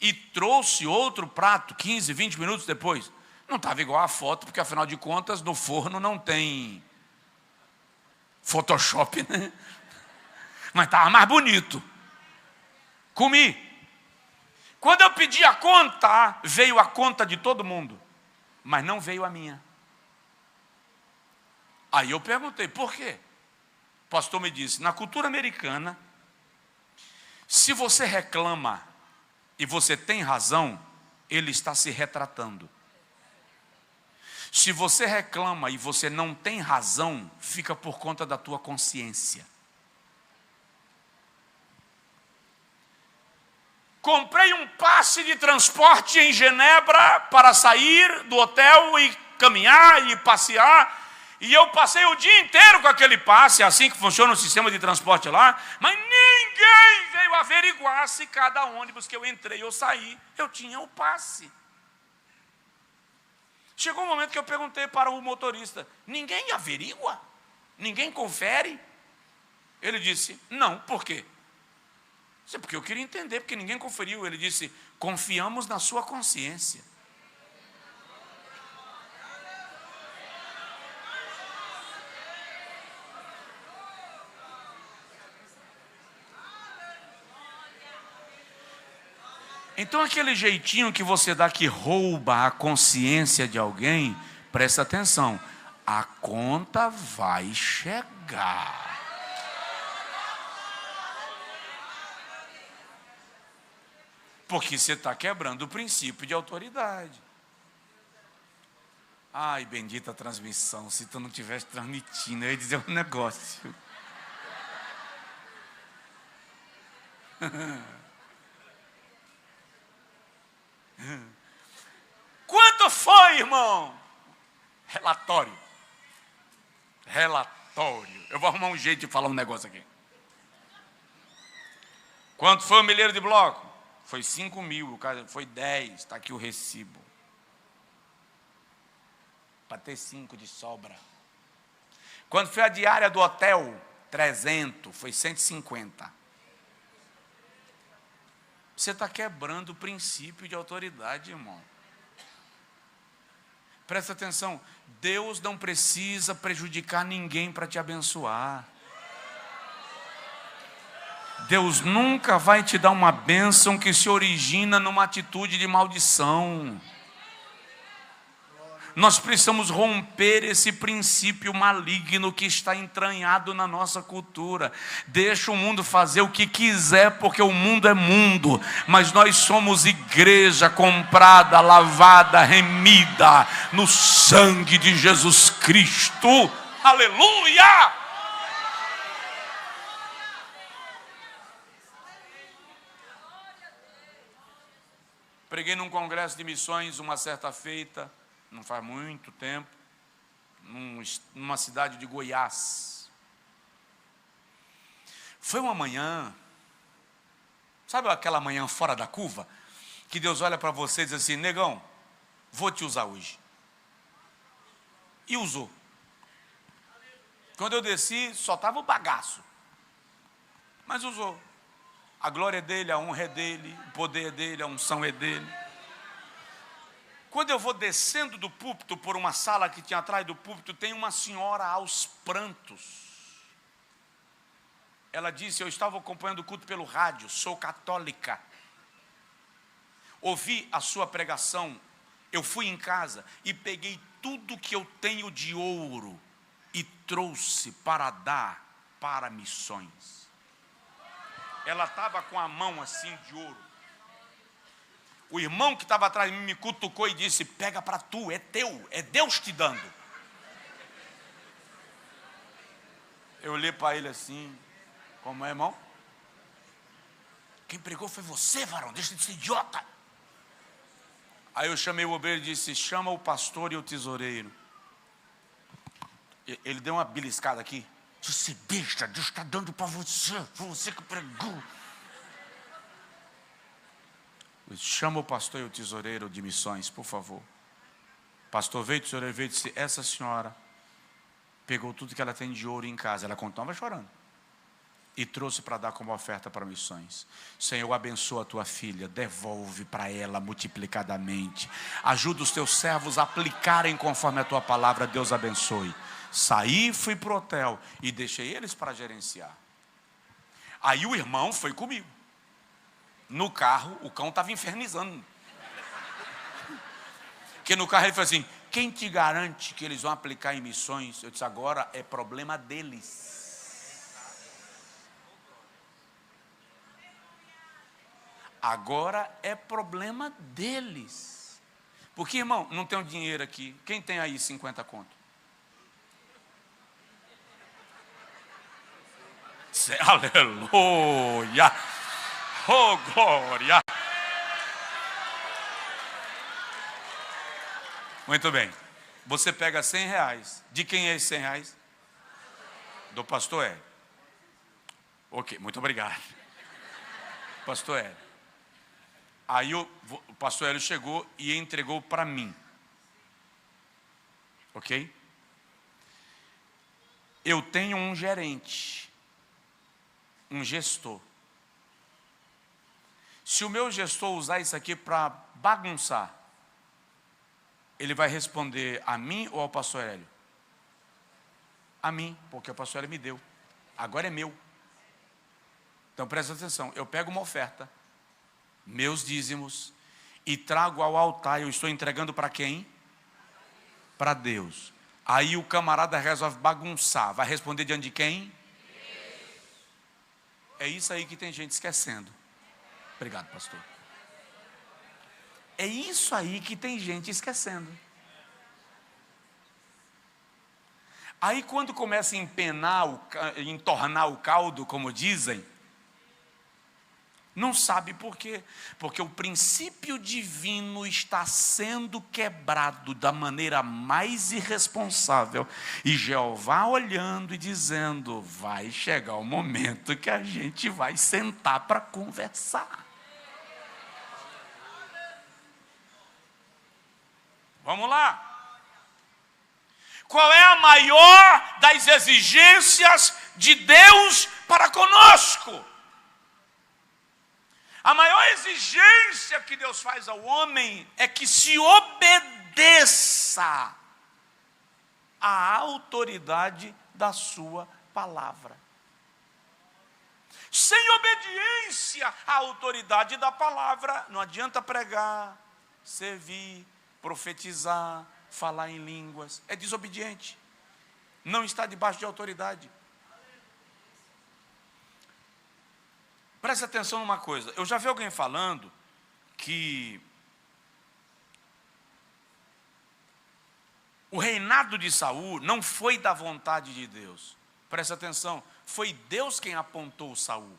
Speaker 1: E trouxe outro prato, 15, 20 minutos depois. Não estava igual a foto, porque afinal de contas, no forno não tem Photoshop, né? Mas estava mais bonito. Comi. Quando eu pedi a conta, veio a conta de todo mundo, mas não veio a minha. Aí eu perguntei, por quê? O pastor me disse, na cultura americana, se você reclama e você tem razão, ele está se retratando. Se você reclama e você não tem razão, fica por conta da tua consciência. Comprei um passe de transporte em Genebra para sair do hotel e caminhar e passear. E eu passei o dia inteiro com aquele passe, é assim que funciona o sistema de transporte lá. Mas ninguém veio averiguar se cada ônibus que eu entrei ou saí, eu tinha o passe. Chegou um momento que eu perguntei para o motorista, ninguém averigua? Ninguém confere? Ele disse, não, por quê? Porque eu queria entender, porque ninguém conferiu. Ele disse, confiamos na sua consciência. Então aquele jeitinho que você dá que rouba a consciência de alguém, presta atenção, a conta vai chegar. Porque você está quebrando o princípio de autoridade. Ai, bendita transmissão, se tu não estivesse transmitindo, eu ia dizer um negócio. Quanto foi, irmão? Relatório. Eu vou arrumar um jeito de falar um negócio aqui. Quanto foi o milheiro de bloco? Foi 5 mil, o cara foi 10, está aqui o recibo. Para ter 5 de sobra. Quando foi a diária do hotel? 300, foi 150. Você está quebrando o princípio de autoridade, irmão. Presta atenção, Deus não precisa prejudicar ninguém para te abençoar. Deus nunca vai te dar uma bênção que se origina numa atitude de maldição. Nós precisamos romper esse princípio maligno que está entranhado na nossa cultura. Deixa o mundo fazer o que quiser, porque o mundo é mundo, mas nós somos igreja comprada, lavada, remida no sangue de Jesus Cristo. Aleluia! Preguei num congresso de missões uma certa feita, não faz muito tempo, numa cidade de Goiás. Foi uma manhã, sabe aquela manhã fora da curva? Que Deus olha para você e diz assim, negão, vou te usar hoje. E usou. Quando eu desci, só estava o bagaço. Mas usou. A glória é dele, a honra é dele, o poder é dele, a unção é dele. Quando eu vou descendo do púlpito por uma sala que tinha atrás do púlpito, tem uma senhora aos prantos. Ela disse, eu estava acompanhando o culto pelo rádio, sou católica. Ouvi a sua pregação, eu fui em casa e peguei tudo que eu tenho de ouro e trouxe para dar para missões. ela estava com a mão assim de ouro. O irmão que estava atrás de mim me cutucou e disse: pega para tu, é teu, é Deus te dando. Eu olhei para ele assim: como é, irmão? Quem pregou foi você, varão, deixa de ser idiota. Aí eu chamei o obreiro e disse: chama o pastor e o tesoureiro. Ele deu uma beliscada aqui. Disse: besta, Deus está dando para você, foi você que pregou. Eu disse: chama o pastor e o tesoureiro de missões, por favor. O pastor veio, o tesoureiro veio e disse: essa senhora pegou tudo que ela tem de ouro em casa. Ela continuava chorando. E trouxe para dar como oferta para missões. Senhor, abençoa a tua filha, devolve para ela multiplicadamente. Ajuda os teus servos a aplicarem conforme a tua palavra. Deus abençoe. Saí, fui para o hotel e deixei eles para gerenciar. Aí o irmão foi comigo. No carro, o cão estava infernizando. Porque no carro ele falou assim: quem te garante que eles vão aplicar em missões? Eu disse: agora é problema deles. Agora é problema deles. Porque, irmão, não tem um dinheiro aqui. Quem tem aí 50 conto? Aleluia! Oh, glória! Muito bem. Você pega 100 reais. De quem é esses 100 reais? Do pastor Hélio. Ok, muito obrigado. Pastor Hélio. Aí o pastor Hélio chegou e entregou para mim. Ok? Eu tenho um gerente, um gestor. Se o meu gestor usar isso aqui para bagunçar, ele vai responder a mim ou ao pastor Hélio? A mim, porque o pastor Hélio me deu. Agora é meu. Então presta atenção, eu pego uma oferta, meus dízimos, e trago ao altar. Eu estou entregando para quem? Para Deus. Aí o camarada resolve bagunçar. Vai responder diante de quem? É isso aí que tem gente esquecendo. Obrigado, pastor. É isso aí que tem gente esquecendo. Aí quando começa a empenar, entornar o caldo, como dizem, não sabe por quê. Porque o princípio divino está sendo quebrado da maneira mais irresponsável. E Jeová olhando e dizendo: vai chegar o momento que a gente vai sentar para conversar. Vamos lá. Qual é a maior das exigências de Deus para conosco? A maior exigência que Deus faz ao homem é que se obedeça à autoridade da sua palavra. Sem obediência à autoridade da palavra, não adianta pregar, servir, profetizar, falar em línguas. É desobediente. Não está debaixo de autoridade. Preste atenção numa coisa. Eu já vi alguém falando que o reinado de Saul não foi da vontade de Deus. Preste atenção. Foi Deus quem apontou Saul.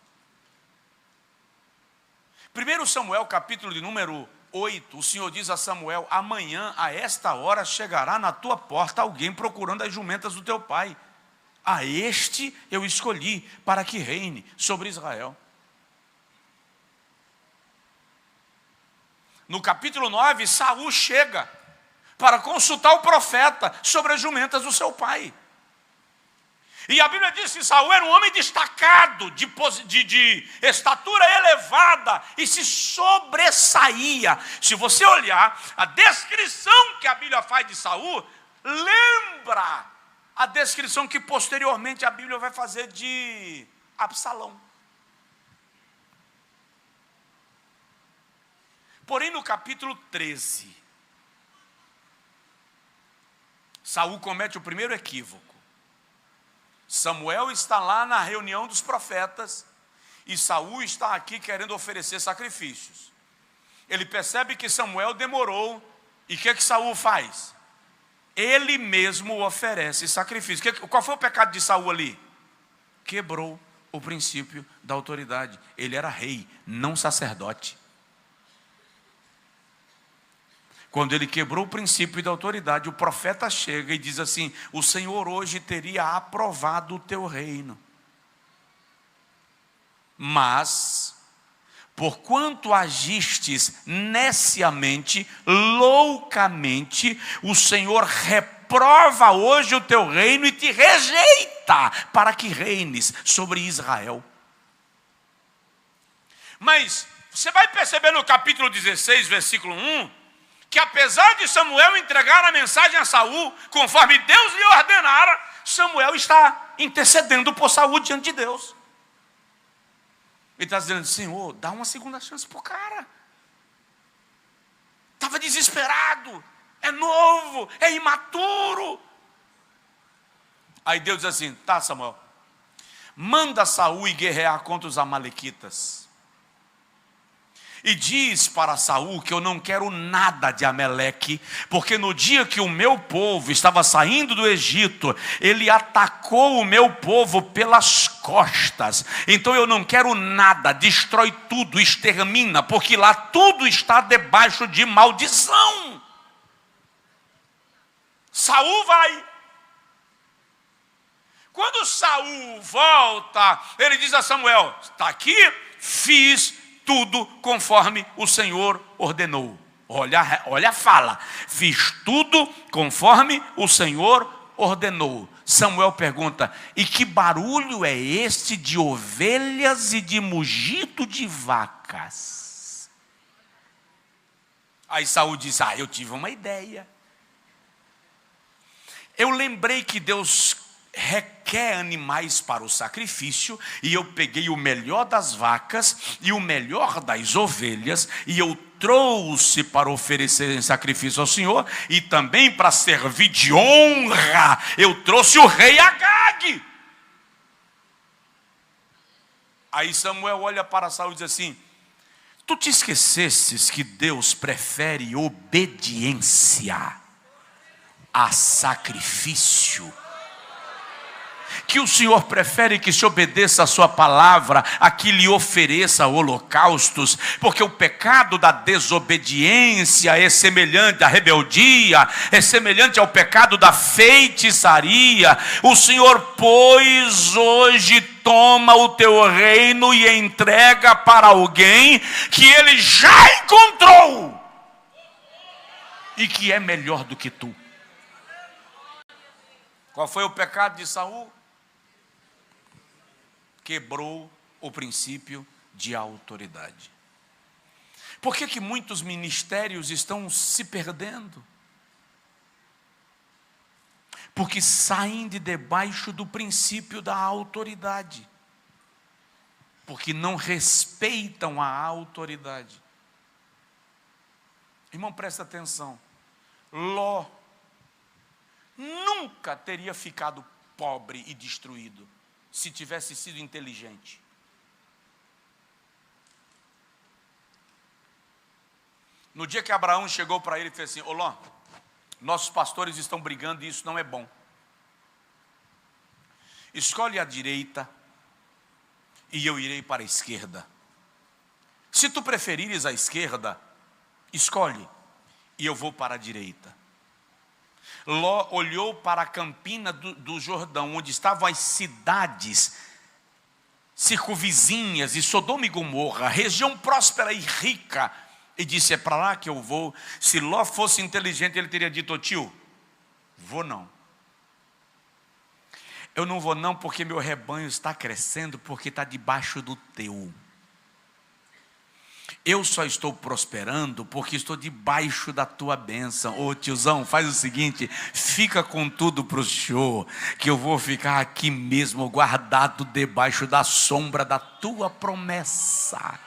Speaker 1: 1 Samuel, capítulo de número 8, o Senhor diz a Samuel: amanhã, a esta hora, chegará na tua porta alguém procurando as jumentas do teu pai. A este eu escolhi para que reine sobre Israel. No capítulo 9, Saul chega para consultar o profeta sobre as jumentas do seu pai. E a Bíblia diz que Saul era um homem destacado, de estatura elevada, e se sobressaía. Se você olhar a descrição que a Bíblia faz de Saul, lembra a descrição que posteriormente a Bíblia vai fazer de Absalão. Porém, no capítulo 13, Saul comete o primeiro equívoco. Samuel está lá na reunião dos profetas e Saul está aqui querendo oferecer sacrifícios. Ele percebe que Samuel demorou, e o que Saul faz? Ele mesmo oferece sacrifício. Qual foi o pecado de Saul ali? Quebrou o princípio da autoridade. Ele era rei, não sacerdote. Quando ele quebrou o princípio da autoridade, o profeta chega e diz assim: o Senhor hoje teria aprovado o teu reino, mas porquanto agistes neciamente, loucamente, o Senhor reprova hoje o teu reino e te rejeita para que reines sobre Israel. Mas você vai perceber no capítulo 16, versículo 1, que apesar de Samuel entregar a mensagem a Saul, conforme Deus lhe ordenara, Samuel está intercedendo por Saul diante de Deus. Ele está dizendo: Senhor, dá uma segunda chance para o cara. Estava desesperado, é novo, é imaturo. Aí Deus diz assim: tá, Samuel, manda Saul ir guerrear contra os amalequitas. E diz para Saul que eu não quero nada de Ameleque, porque no dia que o meu povo estava saindo do Egito, ele atacou o meu povo pelas costas. Então eu não quero nada, destrói tudo, extermina, porque lá tudo está debaixo de maldição. Saul vai. Quando Saul volta, ele diz a Samuel: está aqui, fiz tudo conforme o Senhor ordenou. Olha a fala. Fiz tudo conforme o Senhor ordenou. Samuel pergunta: e que barulho é este de ovelhas e de mugido de vacas? Aí Saul diz: eu tive uma ideia. Eu lembrei que Deus requer animais para o sacrifício, e eu peguei o melhor das vacas e o melhor das ovelhas, e eu trouxe para oferecer em sacrifício ao Senhor, e também para servir de honra, eu trouxe o rei Agag. Aí Samuel olha para Saul e diz assim: tu te esquecesses que Deus prefere obediência a sacrifício? Que o Senhor prefere que se obedeça a sua palavra, a que lhe ofereça holocaustos, porque o pecado da desobediência é semelhante à rebeldia, é semelhante ao pecado da feitiçaria. O Senhor, pois, hoje toma o teu reino e entrega para alguém que ele já encontrou e que é melhor do que tu. Qual foi o pecado de Saul? Quebrou o princípio de autoridade. Por que muitos ministérios estão se perdendo? Porque saem de debaixo do princípio da autoridade. Porque não respeitam a autoridade. Irmão, presta atenção. Ló nunca teria ficado pobre e destruído se tivesse sido inteligente. No dia que Abraão chegou para ele e fez assim: ô Ló, nossos pastores estão brigando e isso não é bom. Escolhe a direita e eu irei para a esquerda. Se tu preferires a esquerda, escolhe e eu vou para a direita. Ló olhou para a campina do Jordão, onde estavam as cidades circunvizinhas, e Sodoma e Gomorra, região próspera e rica, e disse: é para lá que eu vou. Se Ló fosse inteligente, ele teria dito: ô tio, vou não. Eu não vou não, porque meu rebanho está crescendo, porque está debaixo do teu. Eu só estou prosperando porque estou debaixo da tua bênção. Ô tiozão, faz o seguinte: fica com tudo para o senhor, que eu vou ficar aqui mesmo, guardado debaixo da sombra da tua promessa.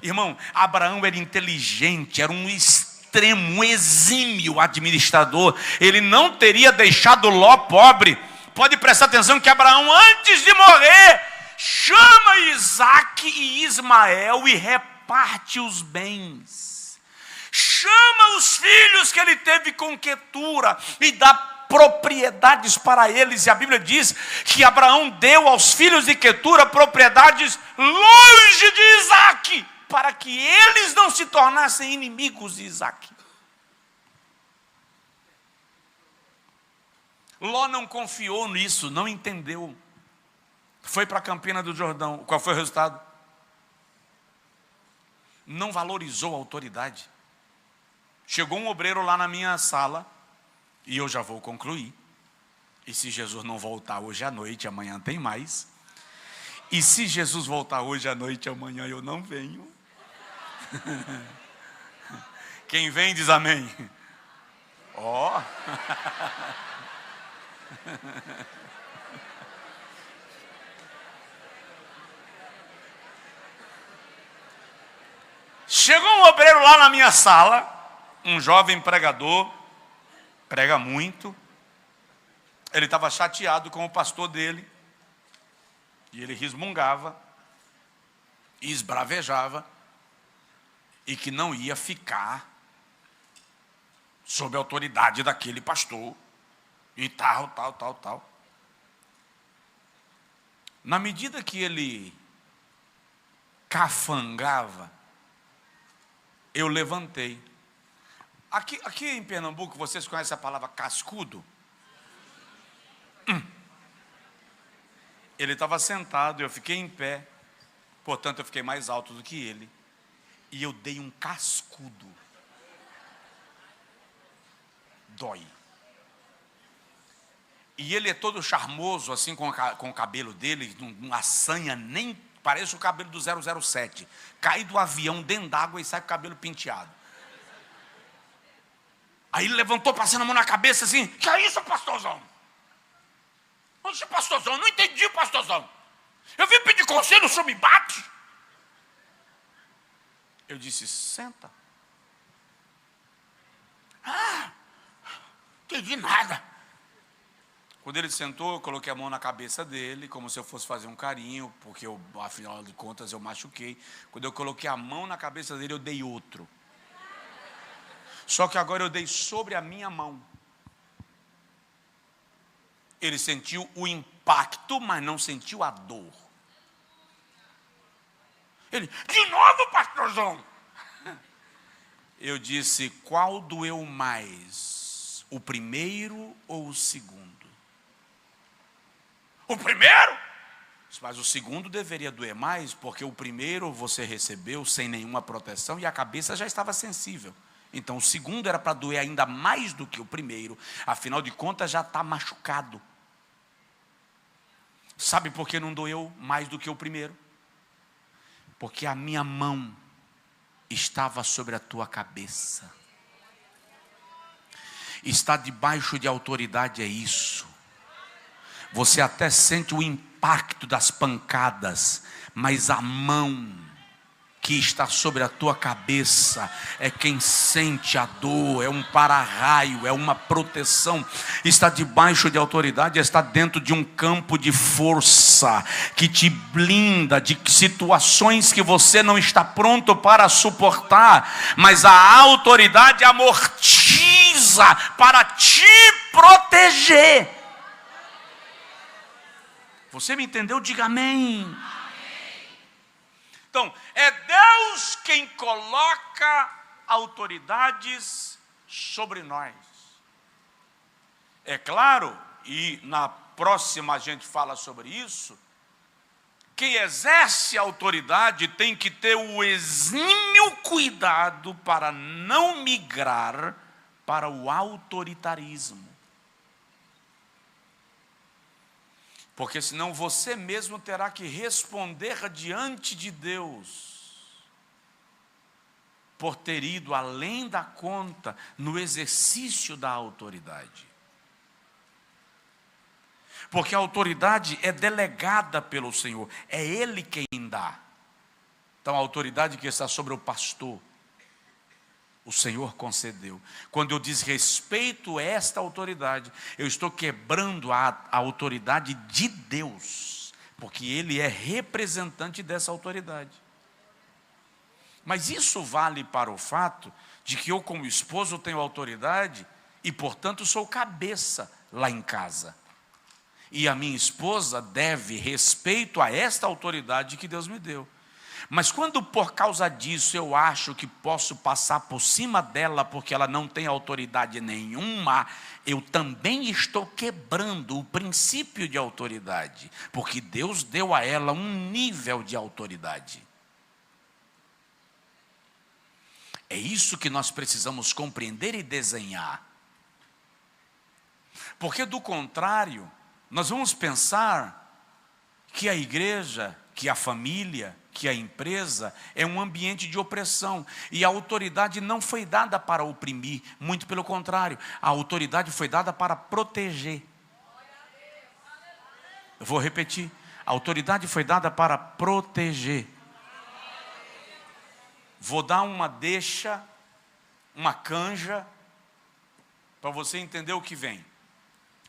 Speaker 1: Irmão, Abraão era inteligente, era um extremo, um exímio administrador. Ele não teria deixado Ló pobre. Pode prestar atenção que Abraão, antes de morrer, chama Isaque e Ismael e reparte os bens. Chama os filhos que ele teve com Quetura e dá propriedades para eles. E a Bíblia diz que Abraão deu aos filhos de Quetura propriedades longe de Isaque, para que eles não se tornassem inimigos de Isaque. Ló não confiou nisso, não entendeu. Foi para Campina do Jordão. Qual foi o resultado? Não valorizou a autoridade. Chegou um obreiro lá na minha sala, e eu já vou concluir. E se Jesus não voltar hoje à noite, amanhã tem mais. E se Jesus voltar hoje à noite, amanhã eu não venho. Quem vem diz amém. Ó. Chegou um obreiro lá na minha sala, um jovem pregador, prega muito. Ele estava chateado com o pastor dele, e ele resmungava, e esbravejava, e que não ia ficar sob a autoridade daquele pastor, e tal. Na medida que ele cafangava, eu levantei. Aqui em Pernambuco, vocês conhecem a palavra cascudo? Ele estava sentado, eu fiquei em pé, portanto eu fiquei mais alto do que ele, e eu dei um cascudo. Dói. E ele é todo charmoso, assim, com o cabelo dele, uma sanha, nem parece o cabelo do 007. Cai do avião dentro d'água e sai com o cabelo penteado. Aí ele levantou, passando a mão na cabeça assim: que é isso, pastorzão? Oxe, pastorzão, não entendi, pastorzão. Eu vim pedir conselho, o senhor me bate? Eu disse: senta. Entendi nada. Quando ele sentou, eu coloquei a mão na cabeça dele, como se eu fosse fazer um carinho, porque afinal de contas eu machuquei. Quando eu coloquei a mão na cabeça dele, eu dei outro. Só que agora eu dei sobre a minha mão. Ele sentiu o impacto, mas não sentiu a dor. Ele: de novo, pastorzão? Eu disse: qual doeu mais? O primeiro ou o segundo? O primeiro? Mas o segundo deveria doer mais, porque o primeiro você recebeu sem nenhuma proteção e a cabeça já estava sensível. Então o segundo era para doer ainda mais do que o primeiro. Afinal de contas já está machucado. Sabe por que não doeu mais do que o primeiro? Porque a minha mão estava sobre a tua cabeça. Estar debaixo de autoridade é isso. Você até sente o impacto das pancadas, mas a mão que está sobre a tua cabeça é quem sente a dor, é um para-raio, é uma proteção. Está debaixo de autoridade, está dentro de um campo de força que te blinda de situações que você não está pronto para suportar, mas a autoridade amortiza para te proteger. Você me entendeu? Diga amém. Então, é Deus quem coloca autoridades sobre nós. É claro, e na próxima a gente fala sobre isso, quem exerce a autoridade tem que ter o exímio cuidado para não migrar para o autoritarismo. Porque senão você mesmo terá que responder diante de Deus por ter ido além da conta no exercício da autoridade. Porque a autoridade é delegada pelo Senhor, é Ele quem dá. Então a autoridade que está sobre o pastor, o Senhor concedeu. Quando eu desrespeito esta autoridade, eu estou quebrando a autoridade de Deus porque ele é representante dessa autoridade. Mas isso vale para o fato de que eu, como esposo, tenho autoridade e, portanto, sou cabeça lá em casa. E a minha esposa deve respeito a esta autoridade que Deus me deu. Mas quando por causa disso eu acho que posso passar por cima dela porque ela não tem autoridade nenhuma, eu também estou quebrando o princípio de autoridade, porque Deus deu a ela um nível de autoridade. É isso que nós precisamos compreender e desenhar. Porque do contrário, nós vamos pensar que a igreja, que a família, que a empresa é um ambiente de opressão. E a autoridade não foi dada para oprimir, muito pelo contrário, a autoridade foi dada para proteger. Eu vou repetir, a autoridade foi dada para proteger. Vou dar uma deixa, uma canja, para você entender o que vem.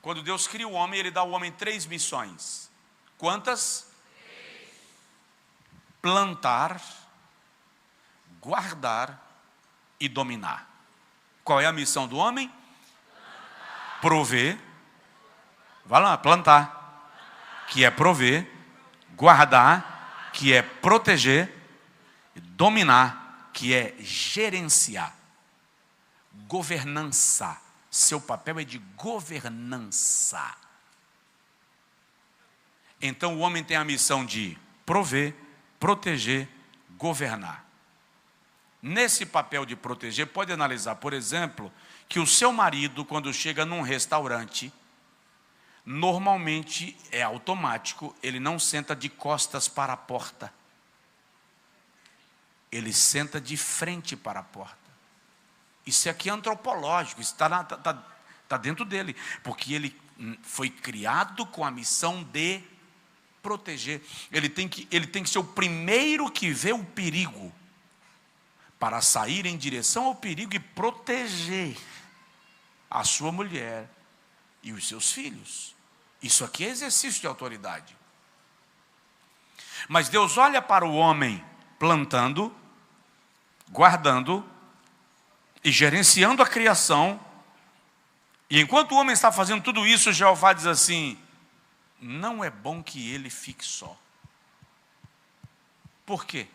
Speaker 1: Quando Deus cria o homem, Ele dá ao homem 3 missões. Quantas? 3. Plantar, guardar e dominar. Qual é a missão do homem? Plantar. Prover. Vai lá, plantar, que é prover. Guardar, que é proteger. E dominar, que é gerenciar. Governança. Seu papel é de governança. Então o homem tem a missão de prover, proteger, governar. Nesse papel de proteger, pode analisar, por exemplo, que o seu marido, quando chega num restaurante, normalmente é automático, ele não senta de costas para a porta. Ele senta de frente para a porta. Isso aqui é antropológico, isso está dentro dele, porque ele foi criado com a missão de proteger. Ele tem que ser o primeiro que vê o perigo, para sair em direção ao perigo e proteger a sua mulher e os seus filhos. Isso aqui é exercício de autoridade. Mas Deus olha para o homem plantando, guardando e gerenciando a criação. E enquanto o homem está fazendo tudo isso, Jeová diz assim: não é bom que ele fique só. Por quê?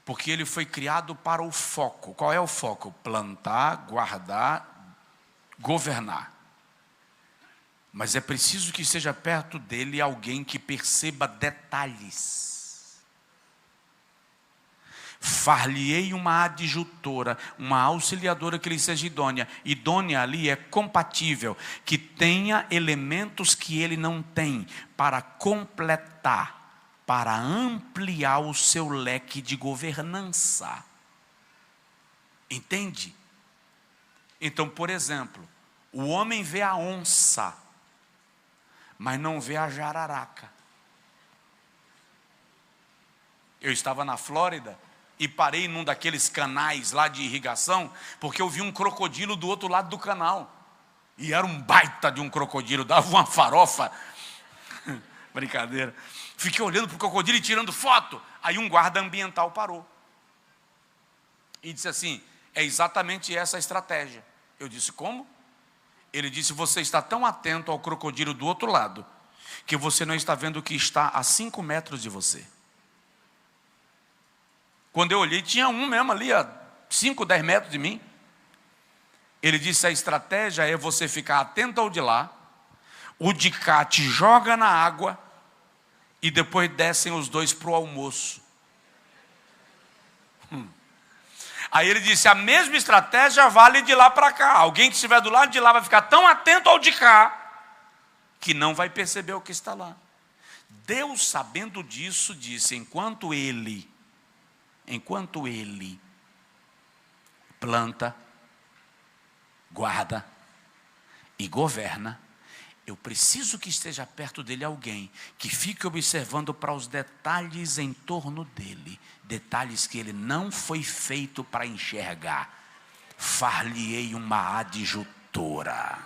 Speaker 1: Porque ele foi criado para o foco. Qual é o foco? Plantar, guardar, governar. Mas é preciso que seja perto dele alguém que perceba detalhes. Far-lhe-ei uma adjutora, uma auxiliadora que lhe seja idônea. Idônea ali é compatível, que tenha elementos que ele não tem, para completar, para ampliar o seu leque de governança. Entende? Então, por exemplo, o homem vê a onça, mas não vê a jararaca. Eu estava na Flórida e parei num daqueles canais lá de irrigação, porque eu vi um crocodilo do outro lado do canal. E era um baita de um crocodilo, dava uma farofa. Brincadeira. Fiquei olhando para o crocodilo e tirando foto. Aí um guarda ambiental parou. E disse assim: é exatamente essa a estratégia. Eu disse: como? Ele disse: você está tão atento ao crocodilo do outro lado, que você não está vendo que está a 5 metros de você. Quando eu olhei, tinha um mesmo ali, a 5, 10 metros de mim. Ele disse: a estratégia é você ficar atento ao de lá, o de cá te joga na água, e depois descem os dois para o almoço. Aí ele disse: a mesma estratégia vale de lá para cá. Alguém que estiver do lado de lá vai ficar tão atento ao de cá, que não vai perceber o que está lá. Deus, sabendo disso, disse: enquanto ele planta, guarda e governa, eu preciso que esteja perto dele alguém que fique observando para os detalhes em torno dele, detalhes que ele não foi feito para enxergar. Far-lhe-ei uma adjutora.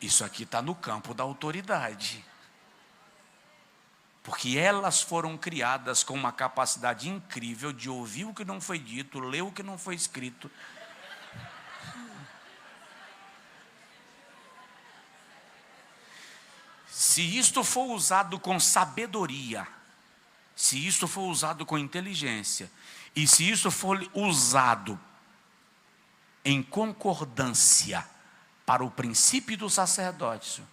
Speaker 1: Isso aqui está no campo da autoridade. Porque elas foram criadas com uma capacidade incrível de ouvir o que não foi dito, ler o que não foi escrito. Se isto for usado com sabedoria, se isto for usado com inteligência, e se isto for usado em concordância para o princípio do sacerdócio,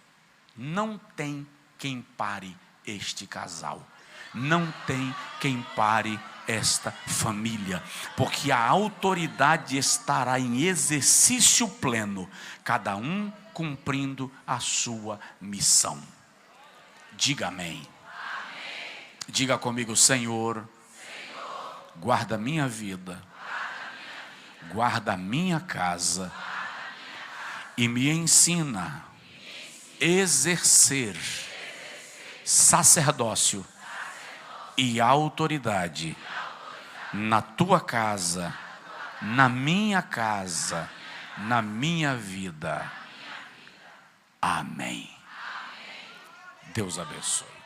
Speaker 1: não tem quem pare este casal, não tem quem pare esta família, porque a autoridade estará em exercício pleno, cada um cumprindo a sua missão. Diga amém. Diga comigo: Senhor, guarda minha vida, guarda minha casa e me ensina a exercer sacerdócio e autoridade na tua casa, na minha casa, na minha vida. Amém. Deus abençoe.